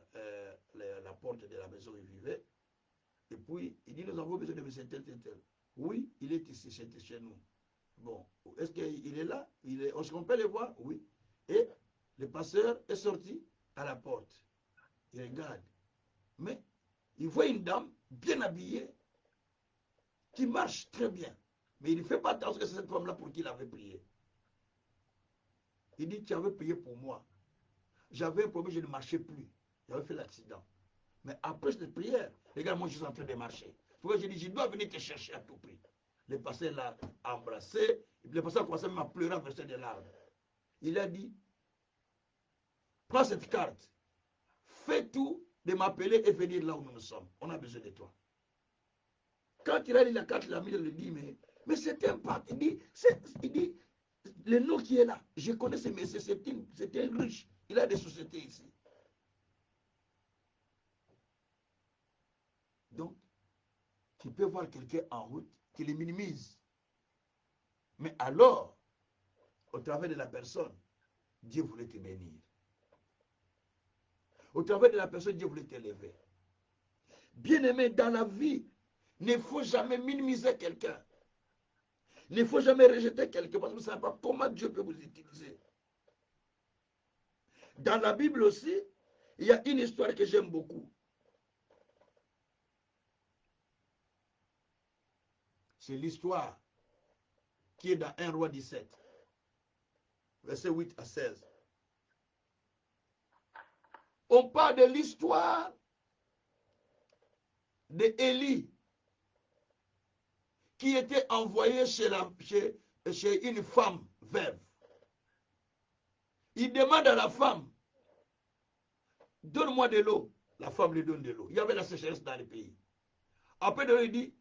la porte de la maison où il vivait. Et puis, il dit, nous avons besoin de monsieur tel, tel, tel. Oui, il est ici, chez nous. Bon, est-ce qu'il est là? Est-ce qu'on peut le voir? Oui. Et le pasteur est sorti à la porte. Il regarde. Mais il voit une dame bien habillée qui marche très bien. Mais il ne fait pas attention que c'est cette femme-là pour qui il avait prié. Il dit, tu avais prié pour moi. J'avais un problème, je ne marchais plus. J'avais fait l'accident. Mais après cette prière, regarde, moi je suis en train de marcher. Pourquoi j'ai dit, je dois venir te chercher à tout prix. Le pasteur l'a embrassé. Le pasteur a commencé même à pleurer, à verser des larmes. Il a dit, prends cette carte. Fais tout de m'appeler et venir là où nous sommes. On a besoin de toi. Quand il a lu la carte, l'ami lui dit, mais c'est un pacte. Il dit, le nom qui est là, je connais ce monsieur, c'est un riche. Il a des sociétés ici. Donc, tu peux voir quelqu'un en route qui les minimise. Mais alors, au travers de la personne, Dieu voulait te bénir. Au travers de la personne, Dieu voulait t'élever. Bien-aimé, dans la vie, il ne faut jamais minimiser quelqu'un. Il ne faut jamais rejeter quelqu'un parce que vous ne savez pas comment Dieu peut vous utiliser. Dans la Bible aussi, il y a une histoire que j'aime beaucoup. C'est l'histoire qui est dans 1 Roi 17, versets 8 à 16. On parle de l'histoire d'Élie qui était envoyé chez une femme veuve. Il demande à la femme, donne-moi de l'eau. La femme lui donne de l'eau. Il y avait la sécheresse dans le pays. Après, il dit,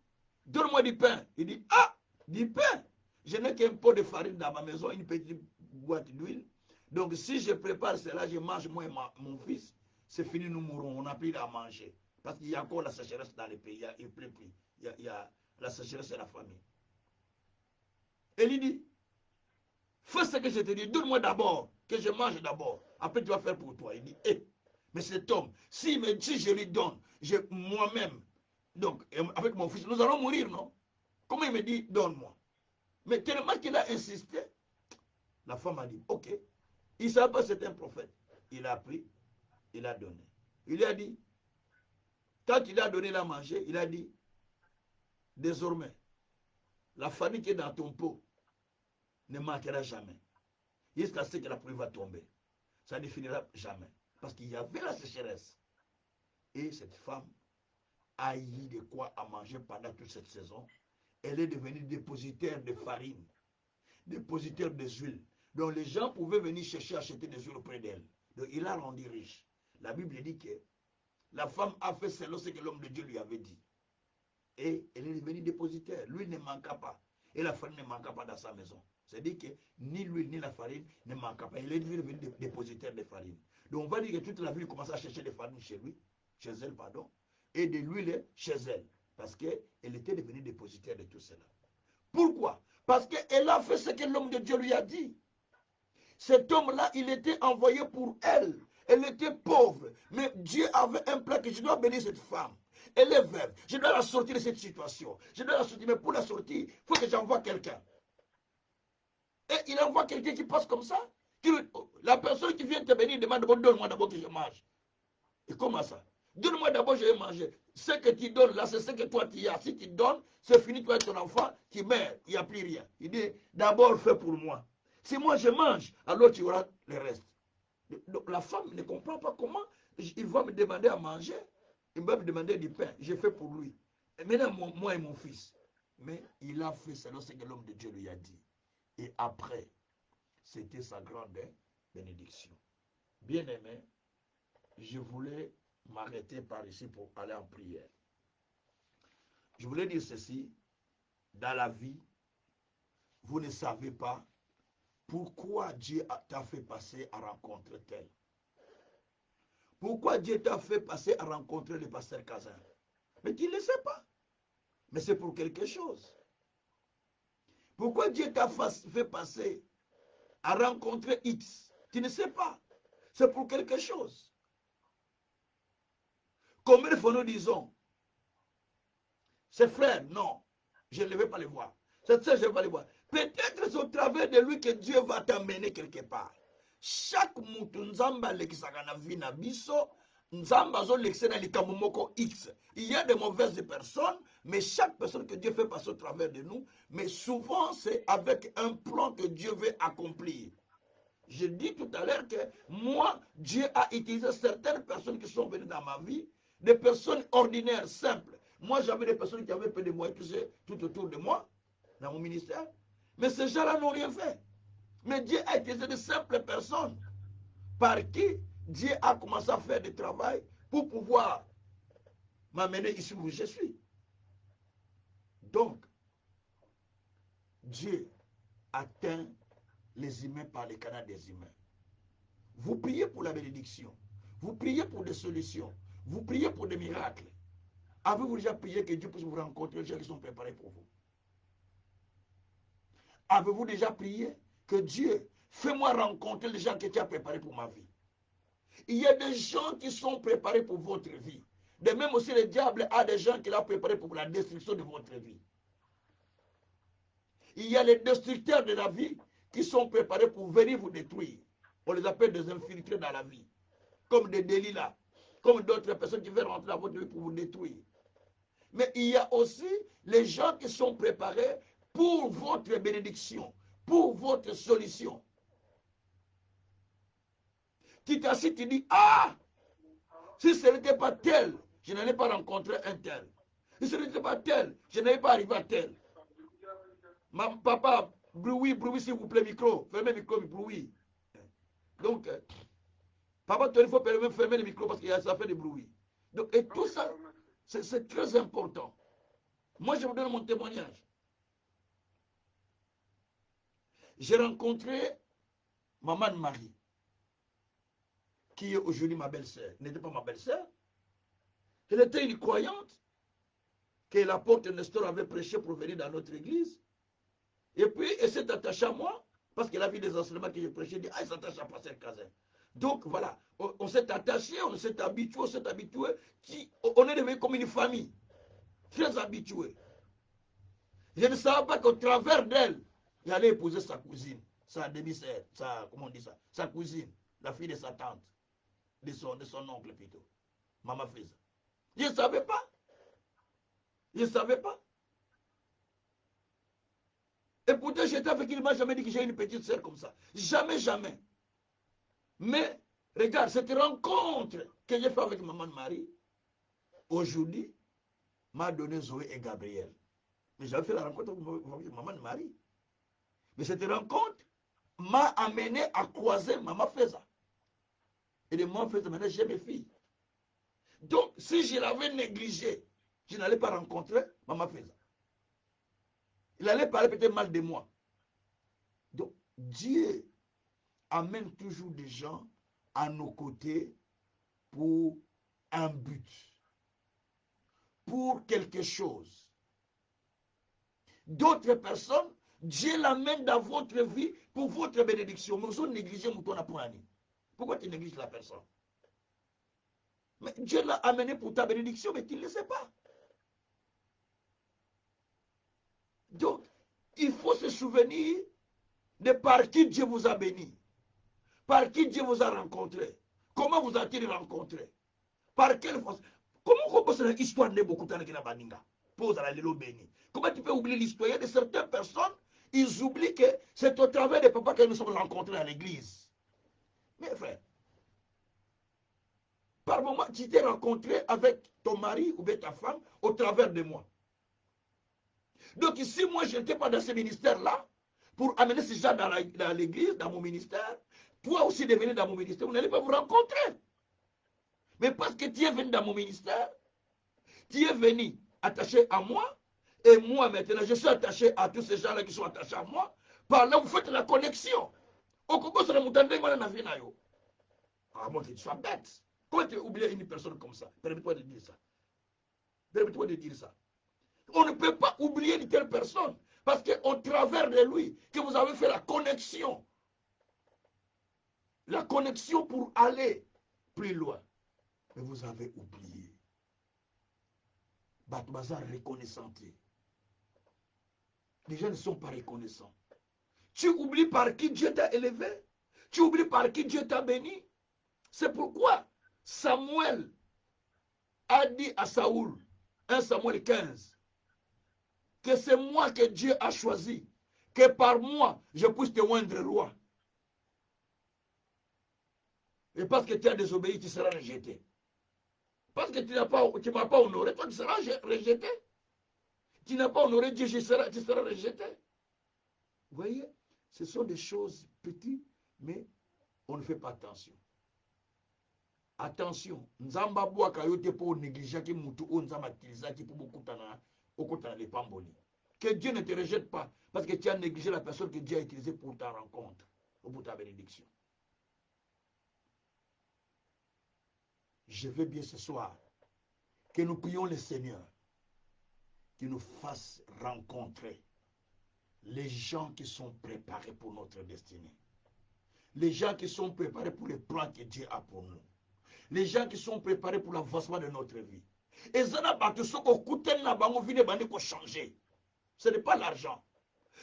donne-moi du pain. Il dit, ah, du pain. Je n'ai qu'un pot de farine dans ma maison, une petite boîte d'huile. Donc, si je prépare cela, je mange moi et mon fils, c'est fini, nous mourrons. On n'a plus à manger. Parce qu'il y a encore la sécheresse dans le pays. Il ne pleut plus. Il y a la sécheresse et la famine. Et il dit, fais ce que je te dis, donne-moi d'abord, que je mange d'abord. Après, tu vas faire pour toi. Il dit, hé, mais cet homme, si je lui donne, moi-même, donc, avec mon fils, nous allons mourir, non? Comment il me dit, donne-moi? Mais tellement qu'il a insisté, la femme a dit, ok. Il ne savait pas que c'était un prophète. Il a pris, il a donné. Il lui a dit, quand il a donné la manger, il a dit, désormais, la famille qui est dans ton pot ne manquera jamais. Jusqu'à ce que la pluie va tomber. Ça ne finira jamais. Parce qu'il y avait la sécheresse. Et cette femme a eu de quoi à manger pendant toute cette saison. Elle est devenue dépositaire de farine, dépositaire de huile. Donc les gens pouvaient venir chercher, acheter des huiles auprès d'elle. Donc il a rendu riche. La Bible dit que la femme a fait selon ce que l'homme de Dieu lui avait dit. Et elle est devenue dépositaire. L'huile ne manqua pas. Et la farine ne manqua pas dans sa maison. C'est-à-dire que ni l'huile ni la farine ne manqua pas. Elle est devenue dépositaire de farine. Donc on va dire que toute la ville commence à chercher des farines chez elle, pardon, et de l'huile chez elle. Parce qu'elle était devenue dépositaire de tout cela. Pourquoi? Parce qu'elle a fait ce que l'homme de Dieu lui a dit. Cet homme-là, il était envoyé pour elle. Elle était pauvre. Mais Dieu avait un plan que je dois bénir cette femme. Elle est veuve. Je dois la sortir de cette situation. Je dois la sortir. Mais pour la sortir, il faut que j'envoie quelqu'un. Et il envoie quelqu'un qui passe comme ça. La personne qui vient te bénir demande, donne-moi d'abord que je mange. Et comment ça? Donne-moi d'abord, je vais manger. Ce que tu donnes là, c'est ce que toi tu as. Si tu donnes, c'est fini, toi et ton enfant, tu meurs. Il n'y a plus rien. Il dit, d'abord fais pour moi. Si moi je mange, alors tu auras le reste. Donc la femme ne comprend pas comment il va me demander à manger. Il va me demander du pain. Je fais pour lui. Et maintenant, moi et mon fils. Mais il a fait selon ce que l'homme de Dieu lui a dit. Et après, c'était sa grande bénédiction. Bien aimé, je voulais m'arrêter par ici pour aller en prière. Je voulais dire ceci, dans la vie, vous ne savez pas pourquoi Dieu t'a fait passer à rencontrer tel. Pourquoi Dieu t'a fait passer à rencontrer le pasteur Kazan. Mais tu ne le sais pas. Mais c'est pour quelque chose. Pourquoi Dieu t'a fait passer à rencontrer X. Tu ne sais pas. C'est pour quelque chose. Combien de fois nous disons, ces frères, non, je ne vais pas les voir. Cette sœur, je ne vais pas les voir. Peut-être c'est au travers de lui que Dieu va t'amener quelque part. Chaque mutu nzamba alekisaka na vie na biso, nzamba azolekisa na likambo moko X. Il y a de mauvaises personnes, mais chaque personne que Dieu fait passer au travers de nous, mais souvent c'est avec un plan que Dieu veut accomplir. Je dis tout à l'heure que moi, Dieu a utilisé certaines personnes qui sont venues dans ma vie, des personnes ordinaires, simples. Moi, j'avais des personnes qui avaient peu de moyens tout autour de moi, dans mon ministère. Mais ces gens-là n'ont rien fait. Mais Dieu a utilisé de simples personnes par qui Dieu a commencé à faire du travail pour pouvoir m'amener ici où je suis. Donc, Dieu atteint les humains par les canaux des humains. Vous priez pour la bénédiction. Vous priez pour des solutions. Vous priez pour des miracles. Avez-vous déjà prié que Dieu puisse vous rencontrer les gens qui sont préparés pour vous? Avez-vous déjà prié que Dieu, fais-moi rencontrer les gens que tu as préparés pour ma vie? Il y a des gens qui sont préparés pour votre vie. De même aussi, le diable a des gens qu'il a préparés pour la destruction de votre vie. Il y a les destructeurs de la vie qui sont préparés pour venir vous détruire. On les appelle des infiltrés dans la vie. Comme des Delilah, comme d'autres personnes qui veulent rentrer dans votre vie pour vous détruire. Mais il y a aussi les gens qui sont préparés pour votre bénédiction, pour votre solution. Tu t'assieds, tu dis, ah, si ce n'était pas tel, je n'allais pas rencontrer un tel. Si ce n'était pas tel, je n'allais pas arriver à tel. Papa, bruit, s'il vous plaît, micro. Fermez le micro, bruit. Donc, papa, il faut fermer le micro parce que ça fait du bruit. Donc, et tout ça, c'est très important. Moi, je vous donne mon témoignage. J'ai rencontré Maman Marie, qui est aujourd'hui ma belle-sœur. Elle n'était pas ma belle-sœur. Elle était une croyante que l'apôtre Nestor avait prêché pour venir dans notre église. Et puis, elle s'est attachée à moi, parce qu'elle a vu des enseignements que j'ai prêchés. Elle dit, ah, elle s'attache à Pasteur Kazin. Donc, voilà, on s'est attaché, on s'est habitué, on est devenu comme une famille, très habitué. Je ne savais pas qu'au travers d'elle, il allait épouser sa cousine, sa demi-sœur, comment on dit ça, sa cousine, la fille de sa tante, de son oncle plutôt. Maman Feza. Je ne savais pas. Je ne savais pas. Et pourtant, j'étais avec lui, il ne m'a jamais dit que j'ai une petite sœur comme ça. Jamais, jamais. Mais, regarde, cette rencontre que j'ai faite avec Maman Marie, aujourd'hui, m'a donné Zoé et Gabriel. Mais j'avais fait la rencontre avec Maman Marie. Mais cette rencontre m'a amené à croiser Maman Feza. Et de Maman Feza, maintenant, j'ai mes filles. Donc, si je l'avais négligé, je n'allais pas rencontrer Maman Feza. Il allait parler peut-être mal de moi. Donc, Dieu amène toujours des gens à nos côtés pour un but, pour quelque chose. D'autres personnes, Dieu l'amène dans votre vie pour votre bénédiction. Mais vous négligez mon apprenant. Pourquoi tu négliges la personne? Mais Dieu l'a amené pour ta bénédiction, mais tu ne le sais pas. Donc, il faut se souvenir de par qui Dieu vous a béni, par qui Dieu vous a rencontré, comment vous a-t-il rencontré, par quelle force. Comment on peut savoir l'histoire de beaucoup de gens pose à la Lélo béni? Comment tu peux oublier l'histoire? Il y a de certaines personnes, ils oublient que c'est au travers des papas que nous sommes rencontrés à l'église. Mes frères, par moment, tu t'es rencontré avec ton mari ou bien ta femme au travers de moi. Donc, si moi, je n'étais pas dans ce ministère-là, pour amener ces gens dans l'église, dans mon ministère, toi aussi de venir dans mon ministère, vous n'allez pas vous rencontrer. Mais parce que tu es venu dans mon ministère, tu es venu attaché à moi, et moi maintenant, je suis attaché à tous ces gens-là qui sont attachés à moi. Par là, vous faites la connexion. Au Congo, ça ne vous donne pas la vie. Ah, moi, que tu sois bête. Comment tu oublies une personne comme ça? Permets-toi de dire ça. Permets-toi de dire ça. On ne peut pas oublier une telle personne. Parce qu'au travers de lui, que vous avez fait la connexion. la connexion pour aller plus loin. Mais vous avez oublié. Batmaza reconnaissant. Les gens ne sont pas reconnaissants. Tu oublies par qui Dieu t'a élevé. Tu oublies par qui Dieu t'a béni. C'est pourquoi Samuel a dit à Saoul, 1 Samuel 15, que c'est moi que Dieu a choisi, que par moi, je puisse te oindre roi. Et parce que tu as désobéi, tu seras rejeté. Parce que tu ne m'as pas honoré, toi tu seras rejeté. Tu n'as pas honoré Dieu, tu seras rejeté. Vous voyez, ce sont des choses petites, mais on ne fait pas attention. Attention, nzamba bwaka yote pour négliger qui mutu o nzamba tilisa qui pour beaucoup okutana les pamboli. Que Dieu ne te rejette pas parce que tu as négligé la personne que Dieu a utilisée pour ta rencontre ou pour ta bénédiction. Je veux bien ce soir que nous prions le Seigneur qui nous fasse rencontrer les gens qui sont préparés pour notre destinée. Les gens qui sont préparés pour les plans que Dieu a pour nous. Les gens qui sont préparés pour l'avancement de notre vie. Et ça n'a pas tout ce qu'on coûte là, on vient changer. Ce n'est pas l'argent.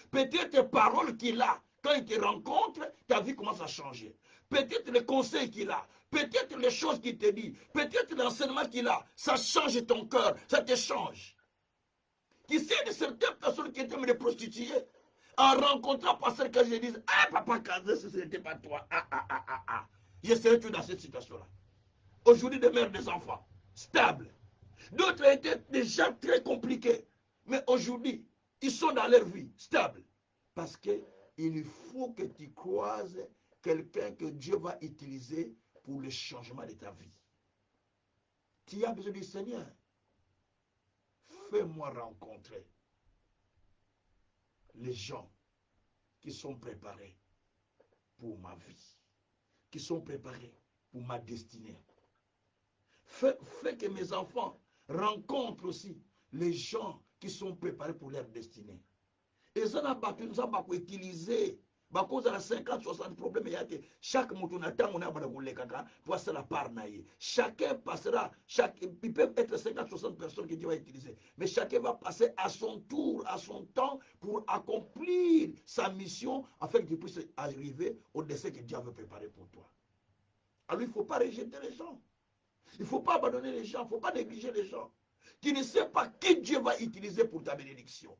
Peut-être les paroles qu'il a, quand il te rencontre, ta vie commence à changer. Peut-être les conseils qu'il a, peut-être les choses qu'il te dit, peut-être l'enseignement qu'il a, ça change ton cœur, ça te change. Qui sait de certaines personnes qui étaient me prostituer, en rencontrant pasteur quand je dis, ah papa Kazé, ce n'était pas toi, je serais tout dans cette situation-là. Aujourd'hui, des mères, des enfants, stables. D'autres étaient déjà très compliqués. Mais aujourd'hui, ils sont dans leur vie, stables. Parce qu'il faut que tu croises quelqu'un que Dieu va utiliser pour le changement de ta vie. Tu as besoin du Seigneur. Fais-moi rencontrer les gens qui sont préparés pour ma vie, qui sont préparés pour ma destinée. Fais que mes enfants rencontrent aussi les gens qui sont préparés pour leur destinée. Et ça n'a pas utiliser. Parce que 50-60 problèmes, chaque mouton attend pour la part. Chacun passera, il peut être 50-60 personnes que Dieu va utiliser. Mais chacun va passer à son tour, à son temps, pour accomplir sa mission afin que tu puisses arriver au destin que Dieu veut préparer pour toi. Alors il ne faut pas rejeter les gens. Il ne faut pas abandonner les gens, il ne faut pas négliger les gens. Tu ne sais pas qui Dieu va utiliser pour ta bénédiction.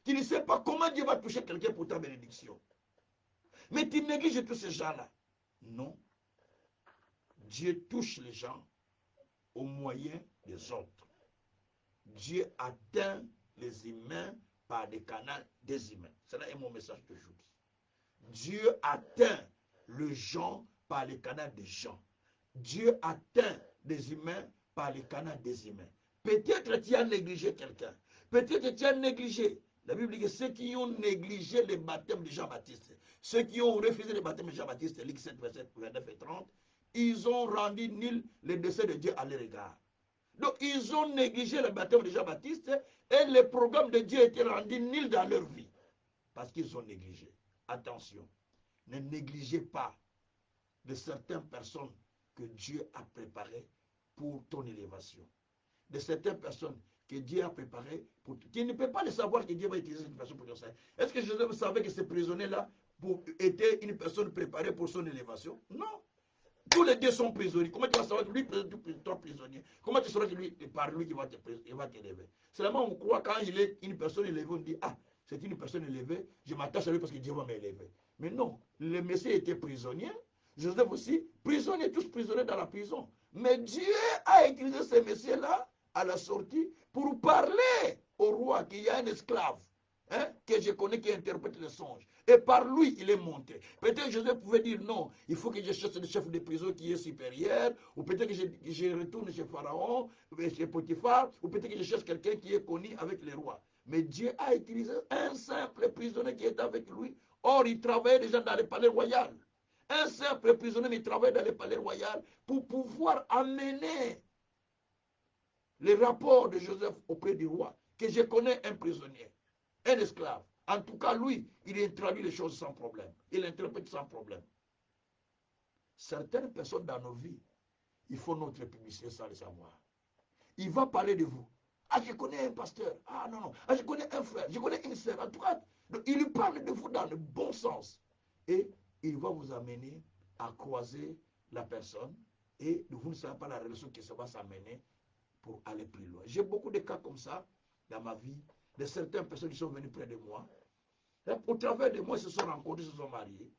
Tu ne sais pas comment Dieu va toucher quelqu'un pour ta bénédiction. Mais tu négliges tous ces gens-là. Non. Dieu touche les gens au moyen des autres. Dieu atteint les humains par des canaux des humains. C'est là mon message d'aujourd'hui. Dieu atteint les gens par les canaux des gens. Dieu atteint les humains par les canaux des humains. Peut-être tu as négligé quelqu'un. Peut-être tu as négligé. La Bible dit que ceux qui ont négligé le baptême de Jean-Baptiste, ceux qui ont refusé le baptême de Jean-Baptiste, Luc 7, verset 29 et 30, ils ont rendu nul le dessein de Dieu à leur égard. Donc, ils ont négligé le baptême de Jean-Baptiste et le programme de Dieu était rendu nul dans leur vie. Parce qu'ils ont négligé. Attention, ne négligez pas de certaines personnes que Dieu a préparées pour ton élévation. De certaines personnes que Dieu a préparées pour... Tu ne peux pas le savoir que Dieu va utiliser cette personne pour ton salut. Est-ce que Joseph savait que ce prisonnier-là était une personne préparée pour son élévation? Non. Tous les deux sont prisonniers. Comment tu vas savoir que lui est ton prisonnier? Comment tu sauras que lui, par lui, il va t'élever? Seulement, on croit quand il est une personne élevée, on dit, ah, c'est une personne élevée, je m'attache à lui parce que Dieu va m'élever. Mais non, le Messie était prisonnier. Joseph aussi, prisonnier, tous prisonniers dans la prison. Mais Dieu a utilisé ce Messie-là à la sortie pour parler au roi qu'il y a un esclave que je connais qui interprète les songes. Et par lui, il est monté. Peut-être Joseph pouvait dire non, il faut que je cherche le chef de prison qui est supérieur, ou peut-être que je retourne chez Pharaon, chez Potiphar, ou peut-être que je cherche quelqu'un qui est connu avec les rois. Mais Dieu a utilisé un simple prisonnier qui est avec lui. Or, il travaillait déjà dans le palais royal. Un simple prisonnier, mais il travaillait dans le palais royal pour pouvoir amener les rapports de Joseph auprès du roi, que je connais un prisonnier, un esclave. En tout cas, lui, il traduit les choses sans problème. Il interprète sans problème. certaines personnes dans nos vies, il faut notre publicité sans le savoir. Il va parler de vous. Ah, je connais un pasteur. Ah, non, non. Ah, je connais un frère. Je connais une sœur. En tout cas, il parle de vous dans le bon sens. Et il va vous amener à croiser la personne. Et vous ne savez pas la relation qui se va s'amener pour aller plus loin. J'ai beaucoup de cas comme ça dans ma vie, de certaines personnes qui sont venues près de moi. Et au travers de moi, ils se sont rencontrés, ils se sont mariés.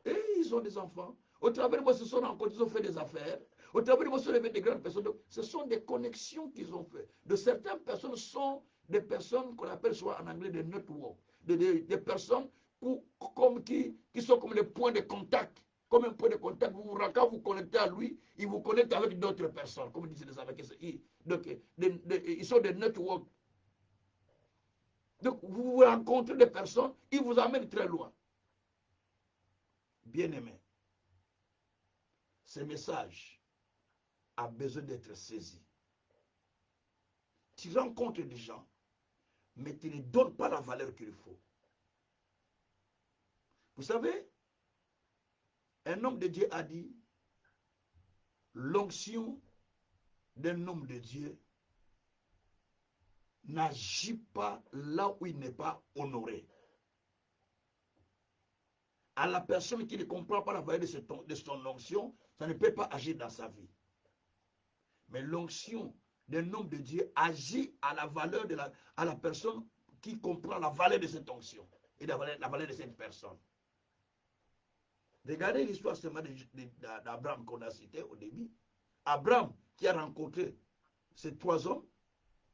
Et ils ont des enfants. Au travers de moi, ils se sont rencontrés, ils ont fait des affaires. Au travers de moi, ils sont devenus des grandes personnes. Donc, ce sont des connexions qu'ils ont fait. De certaines personnes sont des personnes qu'on appelle soit en anglais des networks. Des personnes qui sont comme des points de contact. Comme un point de contact. Quand vous connectez à lui, il vous connecte avec d'autres personnes. Comme disent les Américains. Donc, ils sont des networks. Donc, vous rencontrez des personnes, ils vous amènent très loin. Bien-aimé, ce message a besoin d'être saisi. Tu rencontres des gens, mais tu ne donnes pas la valeur qu'il faut. Vous savez, un homme de Dieu a dit, l'onction d'un homme de Dieu n'agit pas là où il n'est pas honoré. À la personne qui ne comprend pas la valeur de son onction, ça ne peut pas agir dans sa vie. Mais l'onction d'un homme de Dieu agit à la valeur à la personne qui comprend la valeur de cette onction et la valeur de cette personne. Regardez l'histoire seulement d'Abraham qu'on a cité au début. Abraham qui a rencontré ces trois hommes,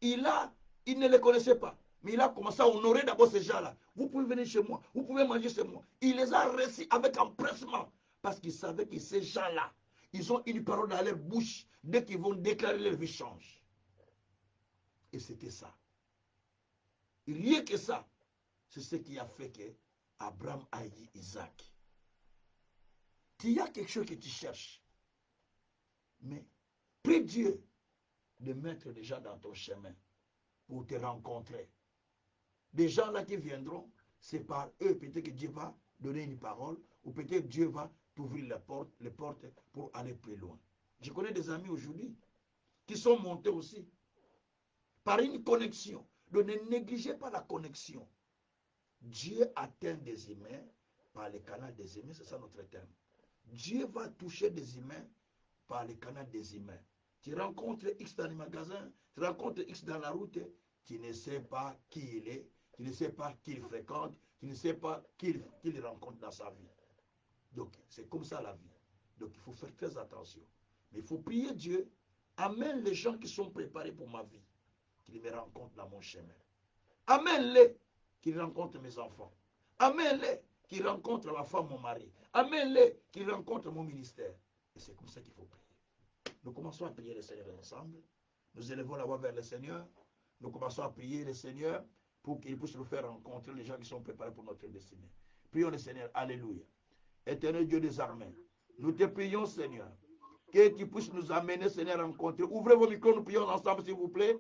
il ne les connaissait pas. Mais il a commencé à honorer d'abord ces gens-là. Vous pouvez venir chez moi, vous pouvez manger chez moi. Il les a reçus avec empressement parce qu'il savait que ces gens-là, ils ont une parole dans leur bouche. Dès qu'ils vont déclarer, leur vie change. Et c'était ça. Rien que ça, c'est ce qui a fait que Abraham a dit Isaac. Il y a quelque chose que tu cherches. Mais prie Dieu de mettre des gens dans ton chemin pour te rencontrer. Des gens là qui viendront, c'est par eux peut-être que Dieu va donner une parole ou peut-être Dieu va t'ouvrir les portes pour aller plus loin. Je connais des amis aujourd'hui qui sont montés aussi par une connexion. Donc ne négligez pas la connexion. Dieu atteint des humains par le canal des humains, c'est ça notre terme. Dieu va toucher des humains par le canal des humains. Tu rencontres X dans les magasins, tu rencontres X dans la route, tu ne sais pas qui il est, tu ne sais pas qui il fréquente, tu ne sais pas qui il rencontre dans sa vie. Donc, c'est comme ça la vie. Donc, il faut faire très attention. Mais il faut prier Dieu, amène les gens qui sont préparés pour ma vie, qu'ils me rencontrent dans mon chemin. Amène-les, qu'ils rencontrent mes enfants. Amène-les, qu'ils rencontrent ma femme, mon mari. Amène-les, qu'ils rencontrent mon ministère. Et c'est comme ça qu'il faut prier. Nous commençons à prier le Seigneur ensemble. Nous élevons la voix vers le Seigneur. Nous commençons à prier le Seigneur pour qu'il puisse nous faire rencontrer les gens qui sont préparés pour notre destinée. Prions le Seigneur. Alléluia. Éternel Dieu des armées, nous te prions, Seigneur, que tu puisses nous amener, Seigneur, à rencontrer. Ouvrez vos micros, nous prions ensemble, s'il vous plaît.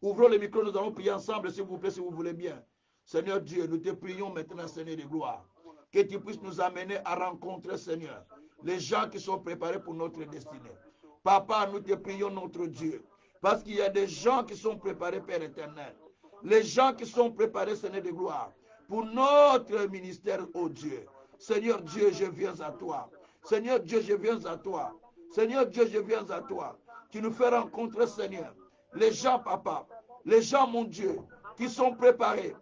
Ouvrons les micros, nous allons prier ensemble, s'il vous plaît, si vous voulez bien. Seigneur Dieu, nous te prions maintenant, Seigneur de gloire, que tu puisses nous amener à rencontrer, Seigneur, les gens qui sont préparés pour notre destinée. Papa, nous te prions, notre Dieu, parce qu'il y a des gens qui sont préparés, Père éternel. Les gens qui sont préparés, Seigneur de gloire, pour notre ministère, ô Dieu. Seigneur Dieu, je viens à toi. Seigneur Dieu, je viens à toi. Seigneur Dieu, je viens à toi. Tu nous fais rencontrer, Seigneur, les gens, Papa, les gens, mon Dieu, qui sont préparés,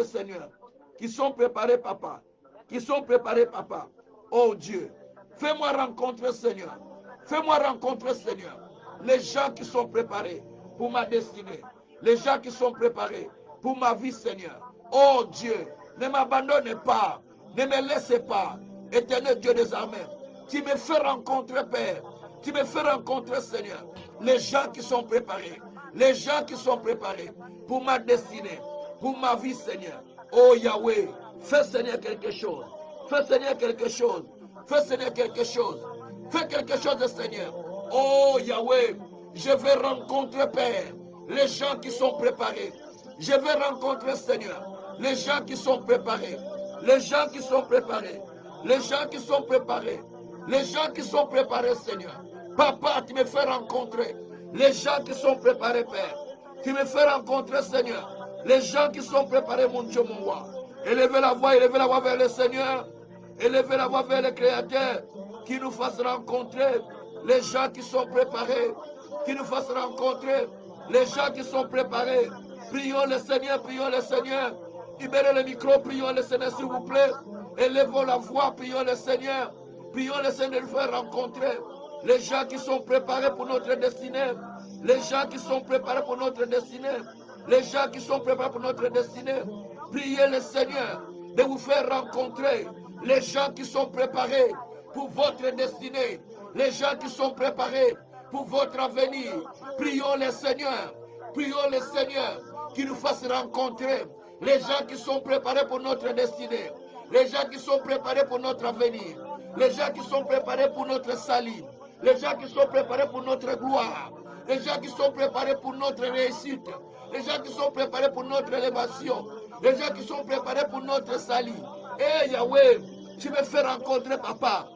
Seigneur, qui sont préparés, Papa, qui sont préparés, Papa. Oh Dieu, fais-moi rencontrer, Seigneur. Fais-moi rencontrer, Seigneur, les gens qui sont préparés pour ma destinée, les gens qui sont préparés pour ma vie, Seigneur. Oh Dieu, ne m'abandonne pas, ne me laisse pas, éternel Dieu des armées. Tu me fais rencontrer, Père. Tu me fais rencontrer, Seigneur, les gens qui sont préparés, les gens qui sont préparés pour ma destinée, pour ma vie, Seigneur. Oh Yahweh, fais, Seigneur, quelque chose. Fais, Seigneur, quelque chose. Fais, Seigneur, quelque chose. Fais quelque chose, Seigneur. Oh Yahweh, je vais rencontrer, Père, les gens qui sont préparés. Je vais rencontrer, Seigneur, les gens qui sont préparés. Les gens qui sont préparés. Les gens qui sont préparés Les gens qui sont préparés, Seigneur. Papa, tu me fais rencontrer les gens qui sont préparés, Père. Tu me fais rencontrer, Seigneur, les gens qui sont préparés, mon Dieu, mon roi. Élevez la voix vers le Seigneur. Élevez la voix vers le Créateur, qui nous fasse rencontrer les gens qui sont préparés, qui nous fasse rencontrer les gens qui sont préparés. Prions le Seigneur, prions le Seigneur. Libérez le micro, prions le Seigneur, s'il vous plaît. Élevons la voix, prions le Seigneur. Prions le Seigneur de nous faire rencontrer les gens qui sont préparés pour notre destinée. Les gens qui sont préparés pour notre destinée. Les gens qui sont préparés pour notre destinée. Priez le Seigneur de vous faire rencontrer les gens qui sont préparés pour votre destinée. Les gens qui sont préparés pour votre avenir. Prions le Seigneur. Prions le Seigneur qui nous fasse rencontrer les gens qui sont préparés pour notre destinée. Les gens qui sont préparés pour notre avenir. Les gens qui sont préparés pour notre salut. Les gens qui sont préparés pour notre gloire. Les gens qui sont préparés pour notre réussite. Les gens qui sont préparés pour notre élévation. Les gens qui sont préparés pour notre salut. Eh Yahweh, tu me fais rencontrer papa.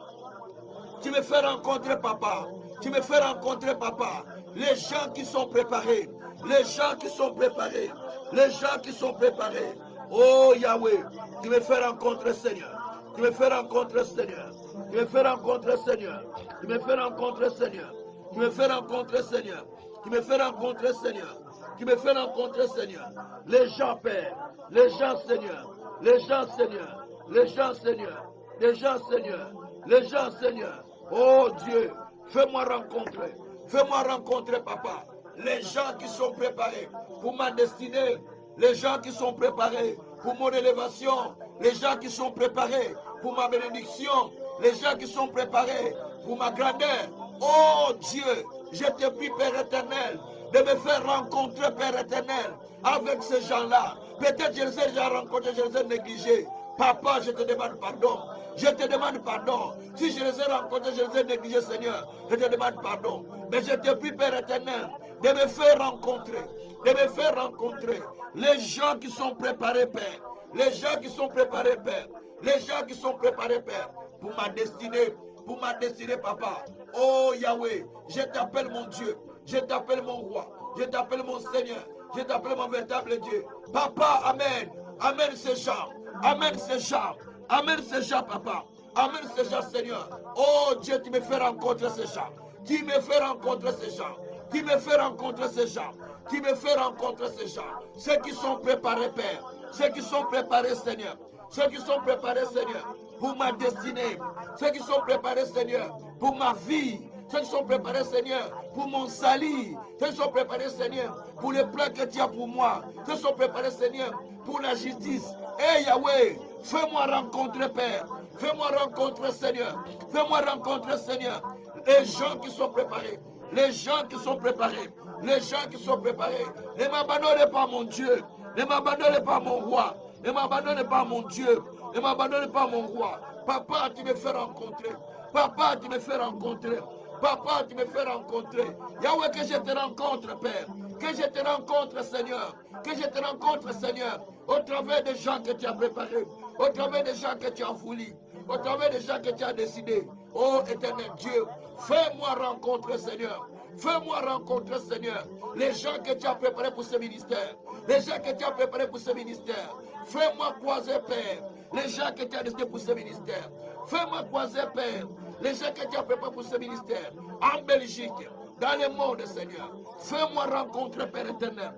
Tu me fais rencontrer papa. Tu me fais rencontrer papa. Les gens qui sont préparés. Les gens qui sont préparés. Les gens qui sont préparés. Oh Yahweh, tu me fais rencontrer Seigneur. Tu me fais rencontrer Seigneur. Tu me fais rencontrer Seigneur. Tu me fais rencontrer Seigneur. Tu me fais rencontrer Seigneur. Tu me fais rencontrer Seigneur. Tu me fais rencontrer Seigneur. Les gens Père. Les gens Seigneur. Les gens Seigneur. Les gens Seigneur. Les gens Seigneur. Les gens Seigneur. Oh Dieu, fais-moi rencontrer. Fais-moi rencontrer papa. Les gens qui sont préparés pour ma destinée. Les gens qui sont préparés pour mon élévation. Les gens qui sont préparés pour ma bénédiction. Les gens qui sont préparés pour ma grandeur. Oh Dieu, je te prie, Père éternel, de me faire rencontrer, Père éternel, avec ces gens-là. Peut-être je les ai déjà rencontrés, je les ai négligés. Papa, je te demande pardon. Je te demande pardon. Si je les ai rencontrés, je les ai négligés, Seigneur, je te demande pardon. Mais je te prie, Père éternel, de me faire rencontrer. De me faire rencontrer les gens qui sont préparés, Père. Les gens qui sont préparés, Père. Les gens qui sont préparés, Père, pour ma destinée. Pour ma destinée, papa. Oh Yahweh, je t'appelle mon Dieu. Je t'appelle mon roi. Je t'appelle mon Seigneur. Je t'appelle mon véritable Dieu. Papa, amen. Amen ces gens. Amen ces gens. Amen ces gens, papa. Amen ces gens, Seigneur. Oh Dieu, tu me fais rencontrer ces gens. Tu me fais rencontrer ces gens. Tu me fais rencontrer ces gens. Tu me fais rencontrer ces gens. Ceux qui sont préparés, Père. Ceux qui sont préparés, Seigneur. Ceux qui sont préparés, Seigneur, pour ma destinée. Ceux qui sont préparés, Seigneur, pour ma vie. Ceux qui sont préparés, Seigneur, pour mon salut. Ceux qui sont préparés, Seigneur, pour le plan que tu as pour moi. Ceux qui sont préparés, Seigneur, pour la justice. Eh Yahweh, fais-moi rencontrer, Père. Fais-moi rencontrer, Seigneur. Fais-moi rencontrer, Seigneur, les gens qui sont préparés. Les gens qui sont préparés. Les gens qui sont préparés. Ne m'abandonnez pas, mon Dieu. Ne m'abandonnez pas, mon roi. Ne m'abandonnez pas, mon Dieu. Ne m'abandonnez pas, mon roi. Papa, tu me fais rencontrer. Papa, tu me fais rencontrer. Papa, tu me fais rencontrer. Yahweh, que je te rencontre, Père. Que je te rencontre, Seigneur. Que je te rencontre, Seigneur. Au travers des gens que tu as préparés. Au travers des gens que tu as voulu. Au travers des gens que tu as décidé. Oh, éternel Dieu, fais-moi rencontrer, Seigneur. Fais-moi rencontrer, Seigneur, les gens que tu as préparés pour ce ministère. Les gens que tu as préparés pour ce ministère. Fais-moi croiser, Père, les gens que tu as décidés pour ce ministère. Fais-moi croiser, Père, les gens que tu as préparés pour ce ministère. En Belgique, dans le monde, Seigneur. Fais-moi rencontrer, Père éternel,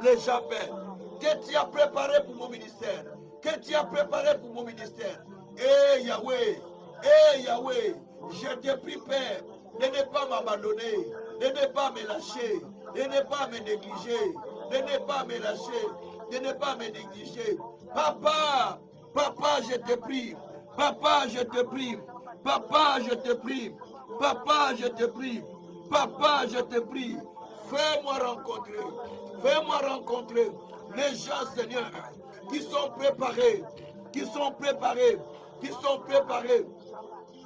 les gens, Père, que tu as préparés pour mon ministère. Que tu as préparé pour mon ministère. Eh Yahweh, je te prie, Père, de ne pas m'abandonner, de ne pas me lâcher, de ne pas me négliger, de ne pas me lâcher, de ne pas me négliger. Papa, papa, je te prie, papa, je te prie, papa, je te prie, papa, je te prie, papa, je te prie. Fais-moi rencontrer les gens, Seigneur, qui sont préparés, qui sont préparés, qui sont préparés,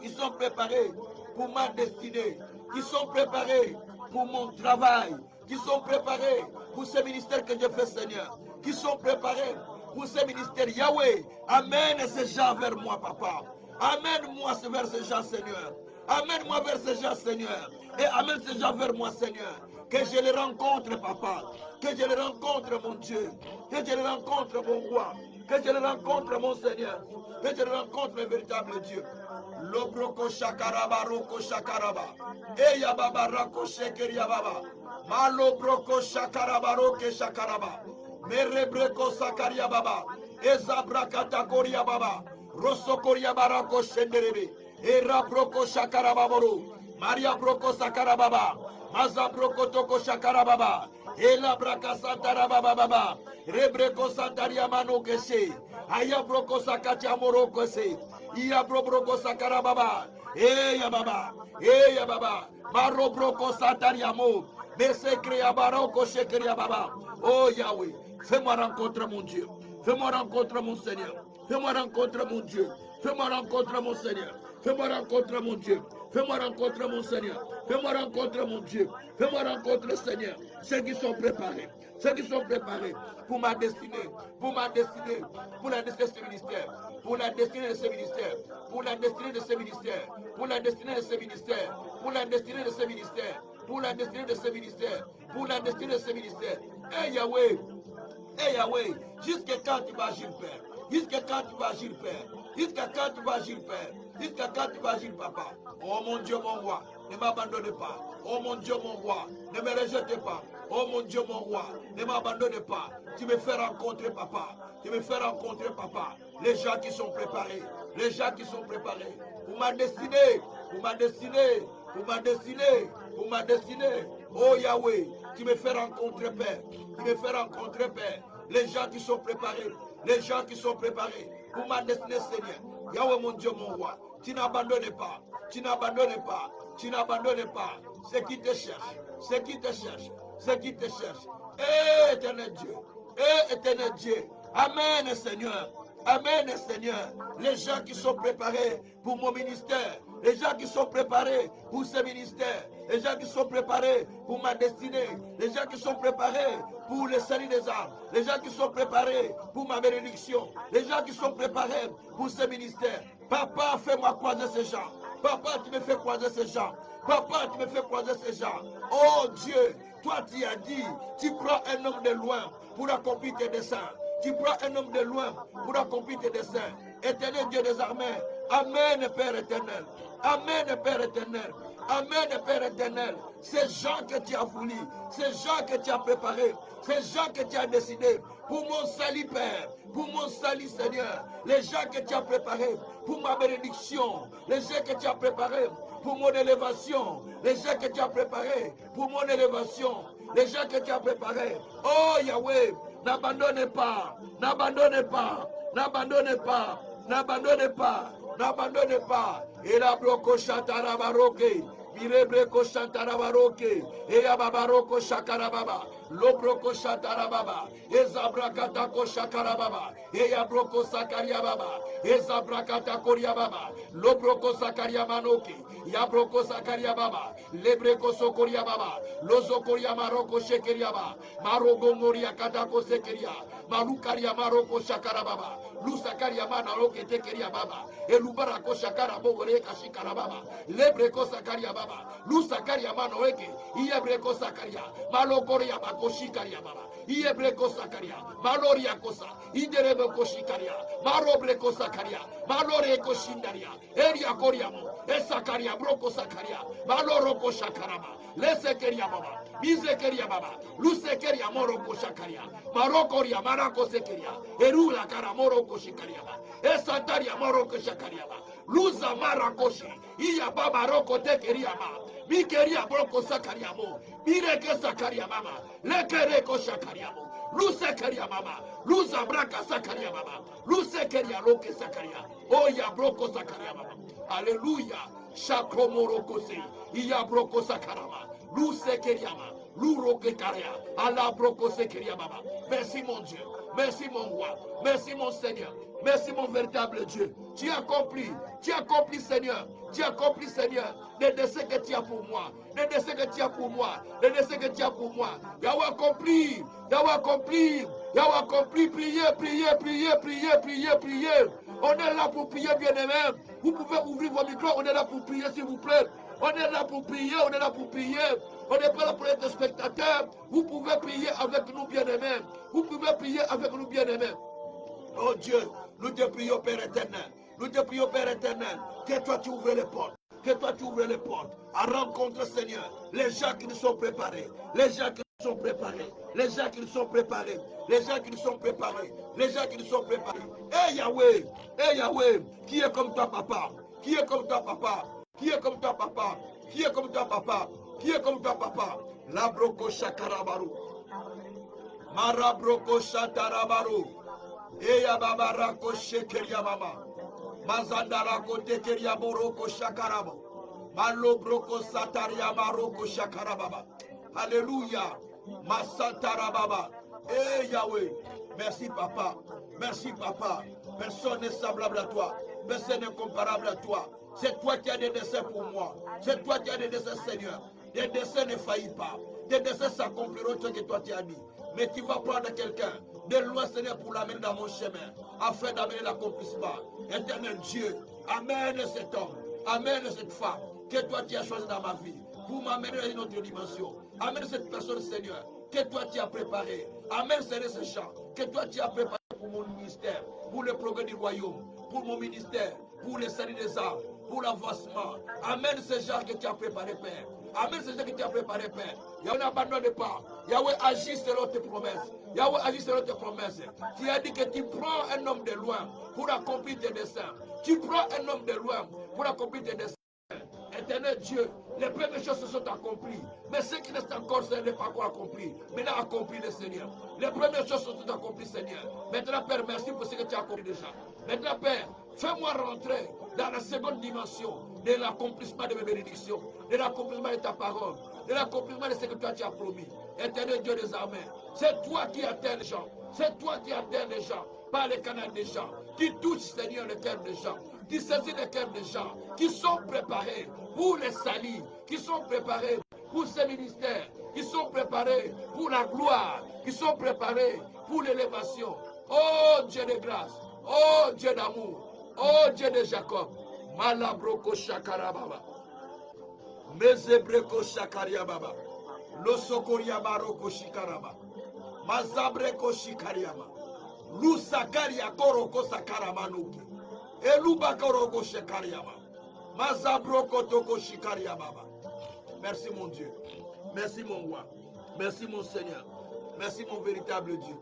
qui sont préparés pour ma destinée, qui sont préparés pour mon travail, qui sont préparés pour ce ministère que je fais, Seigneur, qui sont préparés pour ce ministère. Yahweh, amène ces gens vers moi, papa. Amène-moi vers ces gens, Seigneur. Amène-moi vers ces gens, Seigneur. Et amène ces gens vers moi, Seigneur. Que je les rencontre, Papa. Que je les rencontre, mon Dieu. Que je les rencontre, mon roi. Que je les rencontre, mon Seigneur. Que je les rencontre, le véritable Dieu. Lobroko shakaraba, roko shakaraba. Eya baba rako shekeria baba. Malobroko shakaraba, roke shakaraba. Merebreko sakaria baba. Ezabrakata koria baba. Rosokoria barako shenderebe. Era broko shakarababoro. Maria broko sakarababa. Maza broko toko shakarababa. Ela braka santarababa baba. Rebreko santaria mano kese. Aya broko sakatia moro kese. Iya broko sakarababa. Eya baba. Eya baba. Maro broko santaria mo. Mese crea baroko shekeria baba. Oh Yahweh, fais-moi rencontrer mon Dieu. Fais-moi rencontrer mon Seigneur. Fais-moi rencontrer mon Dieu. Fais-moi rencontrer mon Seigneur. Fais-moi rencontrer mon Dieu. Fais-moi rencontrer mon Seigneur. Fais-moi rencontrer mon Dieu. Fais-moi rencontrer, Seigneur, ceux qui sont préparés. Ceux qui sont préparés pour ma destinée. Pour ma destinée. Pour la destinée de ce ministère. Pour la destinée de ce ministère. Pour la destinée de ce ministère. Pour la destinée de ce ministère. Pour la destinée de ce ministère. Pour la destinée de ce ministère. Pour la destinée de ce ministère. Hey Yahweh. Hey Yahweh. Jusqu'à quand tu vas agir, Père? Jusqu'à quand tu vas agir, Père? Jusqu'à quand tu vas agir, Père? Jusqu'à quand tu vas agir, Papa? Oh mon Dieu, mon roi, ne m'abandonne pas. Oh mon Dieu, mon roi, ne me rejetez pas. Oh mon Dieu, mon roi, ne m'abandonne pas. Tu me fais rencontrer, Papa. Tu me fais rencontrer, Papa. Les gens qui sont préparés. Les gens qui sont préparés. Pour ma destinée. Pour ma destinée. Pour ma destinée. Pour ma destinée. Oh Yahweh, tu me fais rencontrer, Père. Tu me fais rencontrer, Père. Les gens qui sont préparés. Les gens qui sont préparés pour ma destinée, Seigneur. Yahweh, mon Dieu, mon roi, tu n'abandonnes pas. Tu n'abandonnes pas. Tu n'abandonnes pas. Ceux qui te cherchent. Ceux qui te cherchent. Ceux qui te cherchent. Eh, éternel Dieu. Eh, éternel Dieu. Amen, Seigneur. Amen, Seigneur. Les gens qui sont préparés pour mon ministère. Les gens qui sont préparés pour ce ministère. Les gens qui sont préparés pour ma destinée. Les gens qui sont préparés pour le salut des âmes. Les gens qui sont préparés pour ma bénédiction. Les gens qui sont préparés pour ce ministère. Papa, fais-moi croiser ces gens. Papa, tu me fais croiser ces gens. Papa, tu me fais croiser ces gens. Oh Dieu, toi tu as dit, tu prends un homme de loin pour accomplir tes desseins. Tu prends un homme de loin pour accomplir tes desseins. Éternel Dieu des armées. Amen, Père éternel. Amen, Père éternel. Amen, Père éternel. Ces gens que tu as voulu, ces gens que tu as préparés, ces gens que tu as décidés pour mon salut, Père, pour mon salut, Seigneur. Les gens que tu as préparés pour ma bénédiction, les gens que tu as préparés pour mon élévation, les gens que tu as préparés pour mon élévation, les gens que tu as préparés. Oh Yahweh, n'abandonnez pas, n'abandonnez pas, n'abandonnez pas, n'abandonnez pas, n'abandonnez pas. Et la broco chatarabaroke, mirebreko chatarabaroke, et yababaroko chakarababa, lobroko chatarababa, et zabrakatako chakarababa, et yabroko sakariababa, et zabrakatako riababa, lobroko sakariamanoke, yabroko sakariababa, lebreko sokoriababa, lozokoria maroko shekeriaba, marogongoria katako sekeria, malukaria maroko chakarababa, lusakaria manaroke tekeria baba, elubarako shakarabogore kashikarababa, lebreko sakaria baba, lusakaria manoeke, iebreko sakaria, malokoria bakoshikaria baba, iebreko sakaria, maloria kosa, iderebe shikaria, marobreko sakaria, maloreko shindaria, eria koriamo, esakaria broko sakaria, maloroko shakaraba, lesekeria baba, misekeria baba, lusekeria moroko shakaria, marokoria marako sekeria, erula kara moroko shikaria baba, esantaria moroko shakaria baba, luza marakoshi, iya baba roko tekeria baba, mikeria broko sakaria mo, mireke sakaria mama, lekereko shakaria mo, lusekeria mama, luza braka sakaria mama, lusekeria loke sakaria, oya broko sakaria mama, alléluia, shakromoroko se, iya broko sakarama, lusekeria mama, l'uroke karia, ala broko sekeria mama. Merci mon Dieu, merci mon roi, merci mon Seigneur, merci mon véritable Dieu. Tu accomplis, Seigneur, tu accomplis, Seigneur, les desseins que tu as pour moi, les desseins que tu as pour moi, les desseins que tu as pour moi. Yahweh accompli, Yahweh accompli, Yahweh accompli, priez, priez, priez, priez, priez, priez. On est là pour prier, bien-aimé. Vous pouvez ouvrir vos micros, on est là pour prier s'il vous plaît. On est là pour prier, on est là pour prier. On n'est pas là pour être spectateurs. Vous pouvez prier avec nous bien-aimés. Vous pouvez prier avec nous bien-aimés. Oh Dieu, nous te prions Père éternel. Nous te prions Père éternel. Que toi tu ouvres les portes. Que toi tu ouvres les portes. À rencontrer Seigneur les gens qui nous sont préparés. Les gens qui nous sont préparés. Les gens qui nous sont préparés. Les gens qui nous sont préparés. Les gens qui nous sont préparés. Eh Yahweh. Eh Yahweh. Qui est comme toi papa? Qui est comme toi papa? Qui est comme toi papa? Qui est comme toi papa? Qui est comme toi papa? La broko shakarabaru. Mara broko shatarabaru. Eya baba rako shekeria mama. Mazandara kote keria boroko shakarabo. Malo broko sataria maroko shakarababa. Alléluia. Masantara baba. Eh Yahweh. Merci papa. Merci papa. Personne n'est semblable à toi. Personne n'est comparable à toi. C'est toi qui as des desseins pour moi. C'est toi qui as des desseins, Seigneur. Des desseins ne faillissent pas. Tes desseins s'accompliront ce que toi tu as dit. Mais tu vas prendre quelqu'un de loin, Seigneur, pour l'amener dans mon chemin, afin d'amener l'accomplissement. Éternel Dieu, amène cet homme, amène cette femme que toi tu as choisi dans ma vie, pour m'amener dans une autre dimension. Amène cette personne, Seigneur, que toi tu as préparé. Amène, Seigneur, ce chant que toi tu as préparé pour mon ministère, pour le progrès du royaume, pour mon ministère, pour le salut des âmes, pour l'avancement. Amène ce genre que tu as préparé, Père. Amène ce genre que tu as préparé, Père. Yahweh, n'abandonne pas. Yahweh, agis selon tes promesses. Yahweh, agis selon tes promesses. Tu as dit que tu prends un homme de loin pour accomplir tes desseins. Tu prends un homme de loin pour accomplir tes desseins. Éternel Dieu, les premières choses se sont accomplies. Mais ce qui reste encore, ce n'est pas encore accompli. Maintenant, accompli le Seigneur. Les premières choses se sont accomplies, Seigneur. Maintenant, Père, merci pour ce que tu as accompli déjà. Maintenant, Père, fais-moi rentrer dans la seconde dimension de l'accomplissement de mes bénédictions, de l'accomplissement de ta parole, de l'accomplissement de ce que toi tu as promis. Éternel Dieu des armées, c'est toi qui atteins les gens. C'est toi qui atteins les gens par les canaux des gens, qui touche, Seigneur, le cœur des gens, qui saisit le cœur des gens, qui sont préparés pour les salis, qui sont préparés pour ces ministères, qui sont préparés pour la gloire, qui sont préparés pour l'élévation. Oh Dieu de grâce, oh Dieu d'amour, oh Dieu de Jacob, Malabroko Shakarababa, Mezebreko Shakariababa, Losokoria Baroko Shikaraba, Mazabreko Shikariama, Lusakaria Koroko Sakaramanuki, Elubakoroko Shakariama, Mazabroko Toko Shikariababa. Merci mon Dieu, merci mon roi, merci mon Seigneur, merci mon véritable Dieu,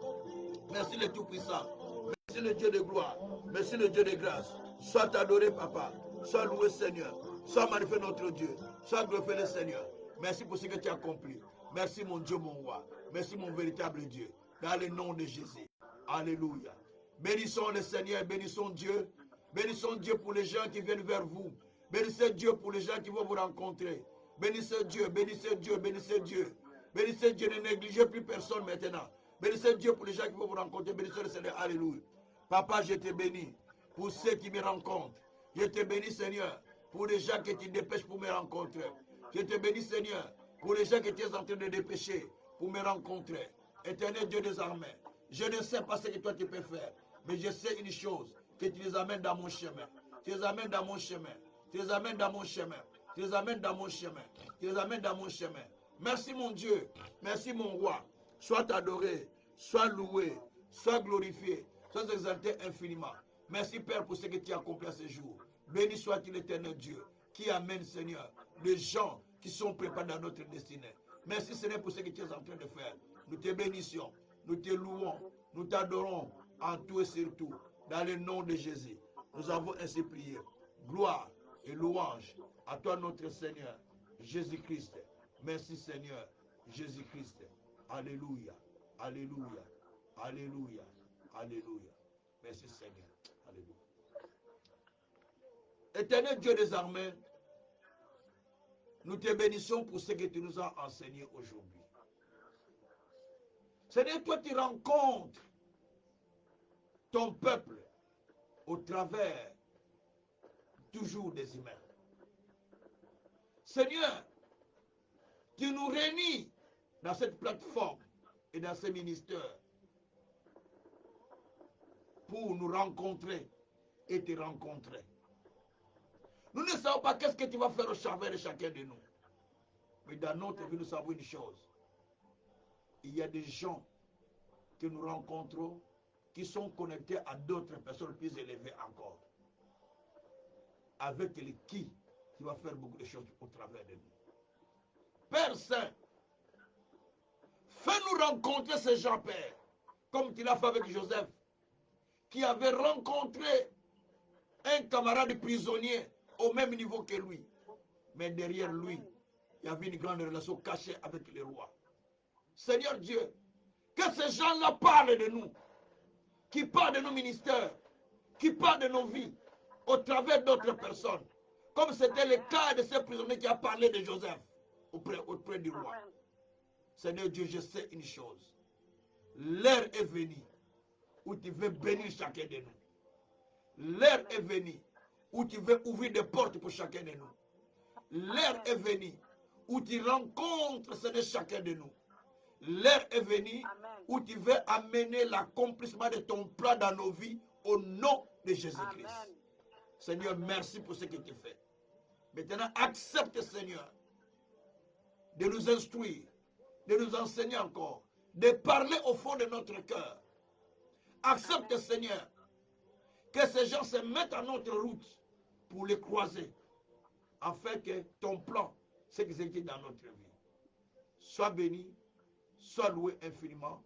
merci le Tout-Puissant, merci le Dieu de gloire, merci le Dieu de grâce. Sois adoré, Papa, sois loué, Seigneur, sois magnifié notre Dieu, sois glorifié le Seigneur. Merci pour ce que tu as accompli. Merci mon Dieu, mon roi, merci mon véritable Dieu, dans le nom de Jésus. Alléluia. Bénissons le Seigneur, bénissons Dieu pour les gens qui viennent vers vous. Bénissez Dieu pour les gens qui vont vous rencontrer. Bénissez Dieu, bénissez Dieu, bénissez Dieu. Bénissez Dieu, ne négligez plus personne maintenant. Bénissez Dieu pour les gens qui vont vous rencontrer. Bénissez le Seigneur, alléluia. Papa, je te bénis pour ceux qui me rencontrent. Je te bénis, Seigneur, pour les gens que tu dépêches pour me rencontrer. Je te bénis, Seigneur, pour les gens que tu es en train de dépêcher pour me rencontrer. Éternel Dieu des armées, je ne sais pas ce que toi tu peux faire, mais je sais une chose, que tu les amènes dans mon chemin. Tu les amènes dans mon chemin. Tu les amènes dans mon chemin. Tu les amènes dans mon chemin. Tu les amènes dans mon chemin. Merci mon Dieu. Merci mon roi. Sois adoré. Sois loué. Sois glorifié. Sois exalté infiniment. Merci Père pour ce que tu as accompli à ce jour. Béni soit-il l'éternel Dieu qui amène, Seigneur, les gens qui sont préparés dans notre destinée. Merci Seigneur pour ce que tu es en train de faire. Nous te bénissons. Nous te louons. Nous t'adorons en tout et surtout. Dans le nom de Jésus. Nous avons ainsi prié. Gloire et louange à toi notre Seigneur Jésus-Christ. Merci Seigneur Jésus-Christ. Alléluia, alléluia, alléluia, alléluia. Merci Seigneur. Alléluia. Éternel Dieu des armées, nous te bénissons pour ce que tu nous as enseigné aujourd'hui. Seigneur, toi tu rencontres ton peuple au travers toujours des humains. Seigneur, tu nous réunis dans cette plateforme et dans ces ministères pour nous rencontrer et te rencontrer. Nous ne savons pas qu'est-ce que tu vas faire au travers de chacun de nous. Mais dans notre vie, nous savons une chose. Il y a des gens que nous rencontrons qui sont connectés à d'autres personnes plus élevées encore. Avec qui va faire beaucoup de choses au travers de nous. Père Saint, fais-nous rencontrer ces gens, Père, comme tu l'as fait avec Joseph, qui avait rencontré un camarade prisonnier au même niveau que lui. Mais derrière lui, il y avait une grande relation cachée avec le roi. Seigneur Dieu, que ces gens-là parlent de nous, qui parlent de nos ministères, qui parlent de nos vies, au travers d'autres personnes, comme c'était le cas de ce prisonnier qui a parlé de Joseph auprès du roi. Seigneur Dieu, je sais une chose. L'heure est venue où tu veux bénir chacun de nous. L'heure est venue où tu veux ouvrir des portes pour chacun de nous. L'heure est venue où tu rencontres chacun de nous. L'heure est venue où tu veux amener l'accomplissement de ton plan dans nos vies au nom de Jésus-Christ. Seigneur, merci pour ce que tu fais. Maintenant, accepte, Seigneur, de nous instruire, de nous enseigner encore, de parler au fond de notre cœur. Accepte, Seigneur, que ces gens se mettent en notre route pour les croiser, afin que ton plan s'exécute dans notre vie. Sois béni, sois loué infiniment,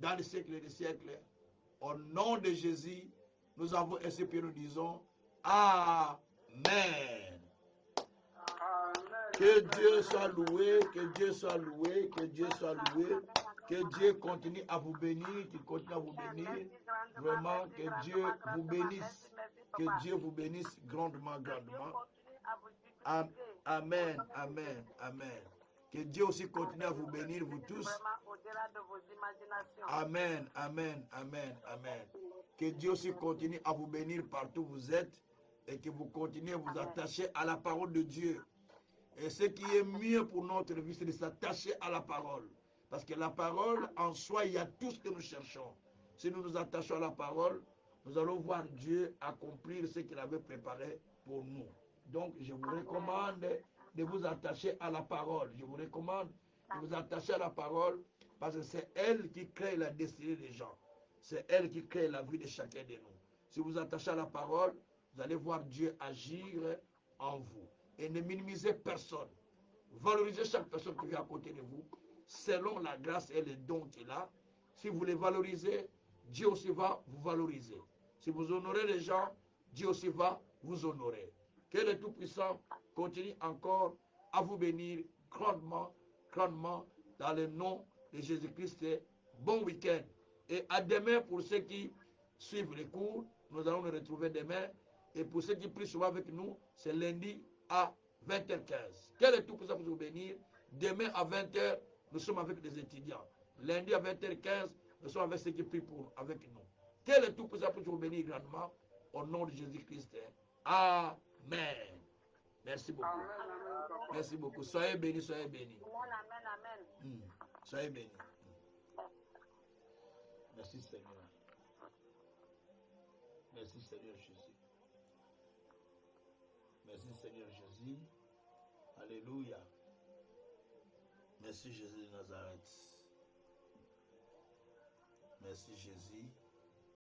dans les siècles et des siècles. Au nom de Jésus, nous avons ainsi que nous disons Amen. Que Dieu soit loué, que Dieu soit loué, que Dieu soit loué, que Dieu continue à vous bénir, qu'il continue à vous bénir. Vraiment, que Dieu vous bénisse, que Dieu vous bénisse grandement, grandement. Amen, amen, amen. Que Dieu aussi continue à vous bénir, vous tous. Amen, amen, amen, amen. Que Dieu aussi continue à vous bénir partout où vous êtes et que vous continuez à vous attacher à la parole de Dieu. Et ce qui est mieux pour notre vie, c'est de s'attacher à la parole. Parce que la parole, en soi, il y a tout ce que nous cherchons. Si nous nous attachons à la parole, nous allons voir Dieu accomplir ce qu'il avait préparé pour nous. Donc, je vous recommande de vous attacher à la parole. Je vous recommande de vous attacher à la parole parce que c'est elle qui crée la destinée des gens. C'est elle qui crée la vie de chacun de nous. Si vous vous attachez à la parole, vous allez voir Dieu agir en vous. Et ne minimisez personne. Valorisez chaque personne qui vit à côté de vous, selon la grâce et les dons qu'il a. Si vous les valorisez, Dieu aussi va vous valoriser. Si vous honorez les gens, Dieu aussi va vous honorer. Que le Tout-Puissant continue encore à vous bénir grandement, grandement, dans le nom de Jésus-Christ. Bon week-end. Et à demain pour ceux qui suivent les cours. Nous allons nous retrouver demain. Et pour ceux qui prient souvent avec nous, c'est lundi à 20h15. Que le Tout-Puissant vous bénir. Demain à 20h, nous sommes avec des étudiants. Lundi à 20h15, nous sommes avec ceux qui prient avec nous. Que le Tout-Puissant vous bénir grandement. Au nom de Jésus-Christ. Amen. Merci beaucoup. Merci beaucoup. Soyez bénis, soyez bénis. Soyez bénis. Merci Seigneur. Merci Seigneur Jésus. Merci Seigneur Jésus. Alléluia. Merci Jésus de Nazareth. Merci Jésus.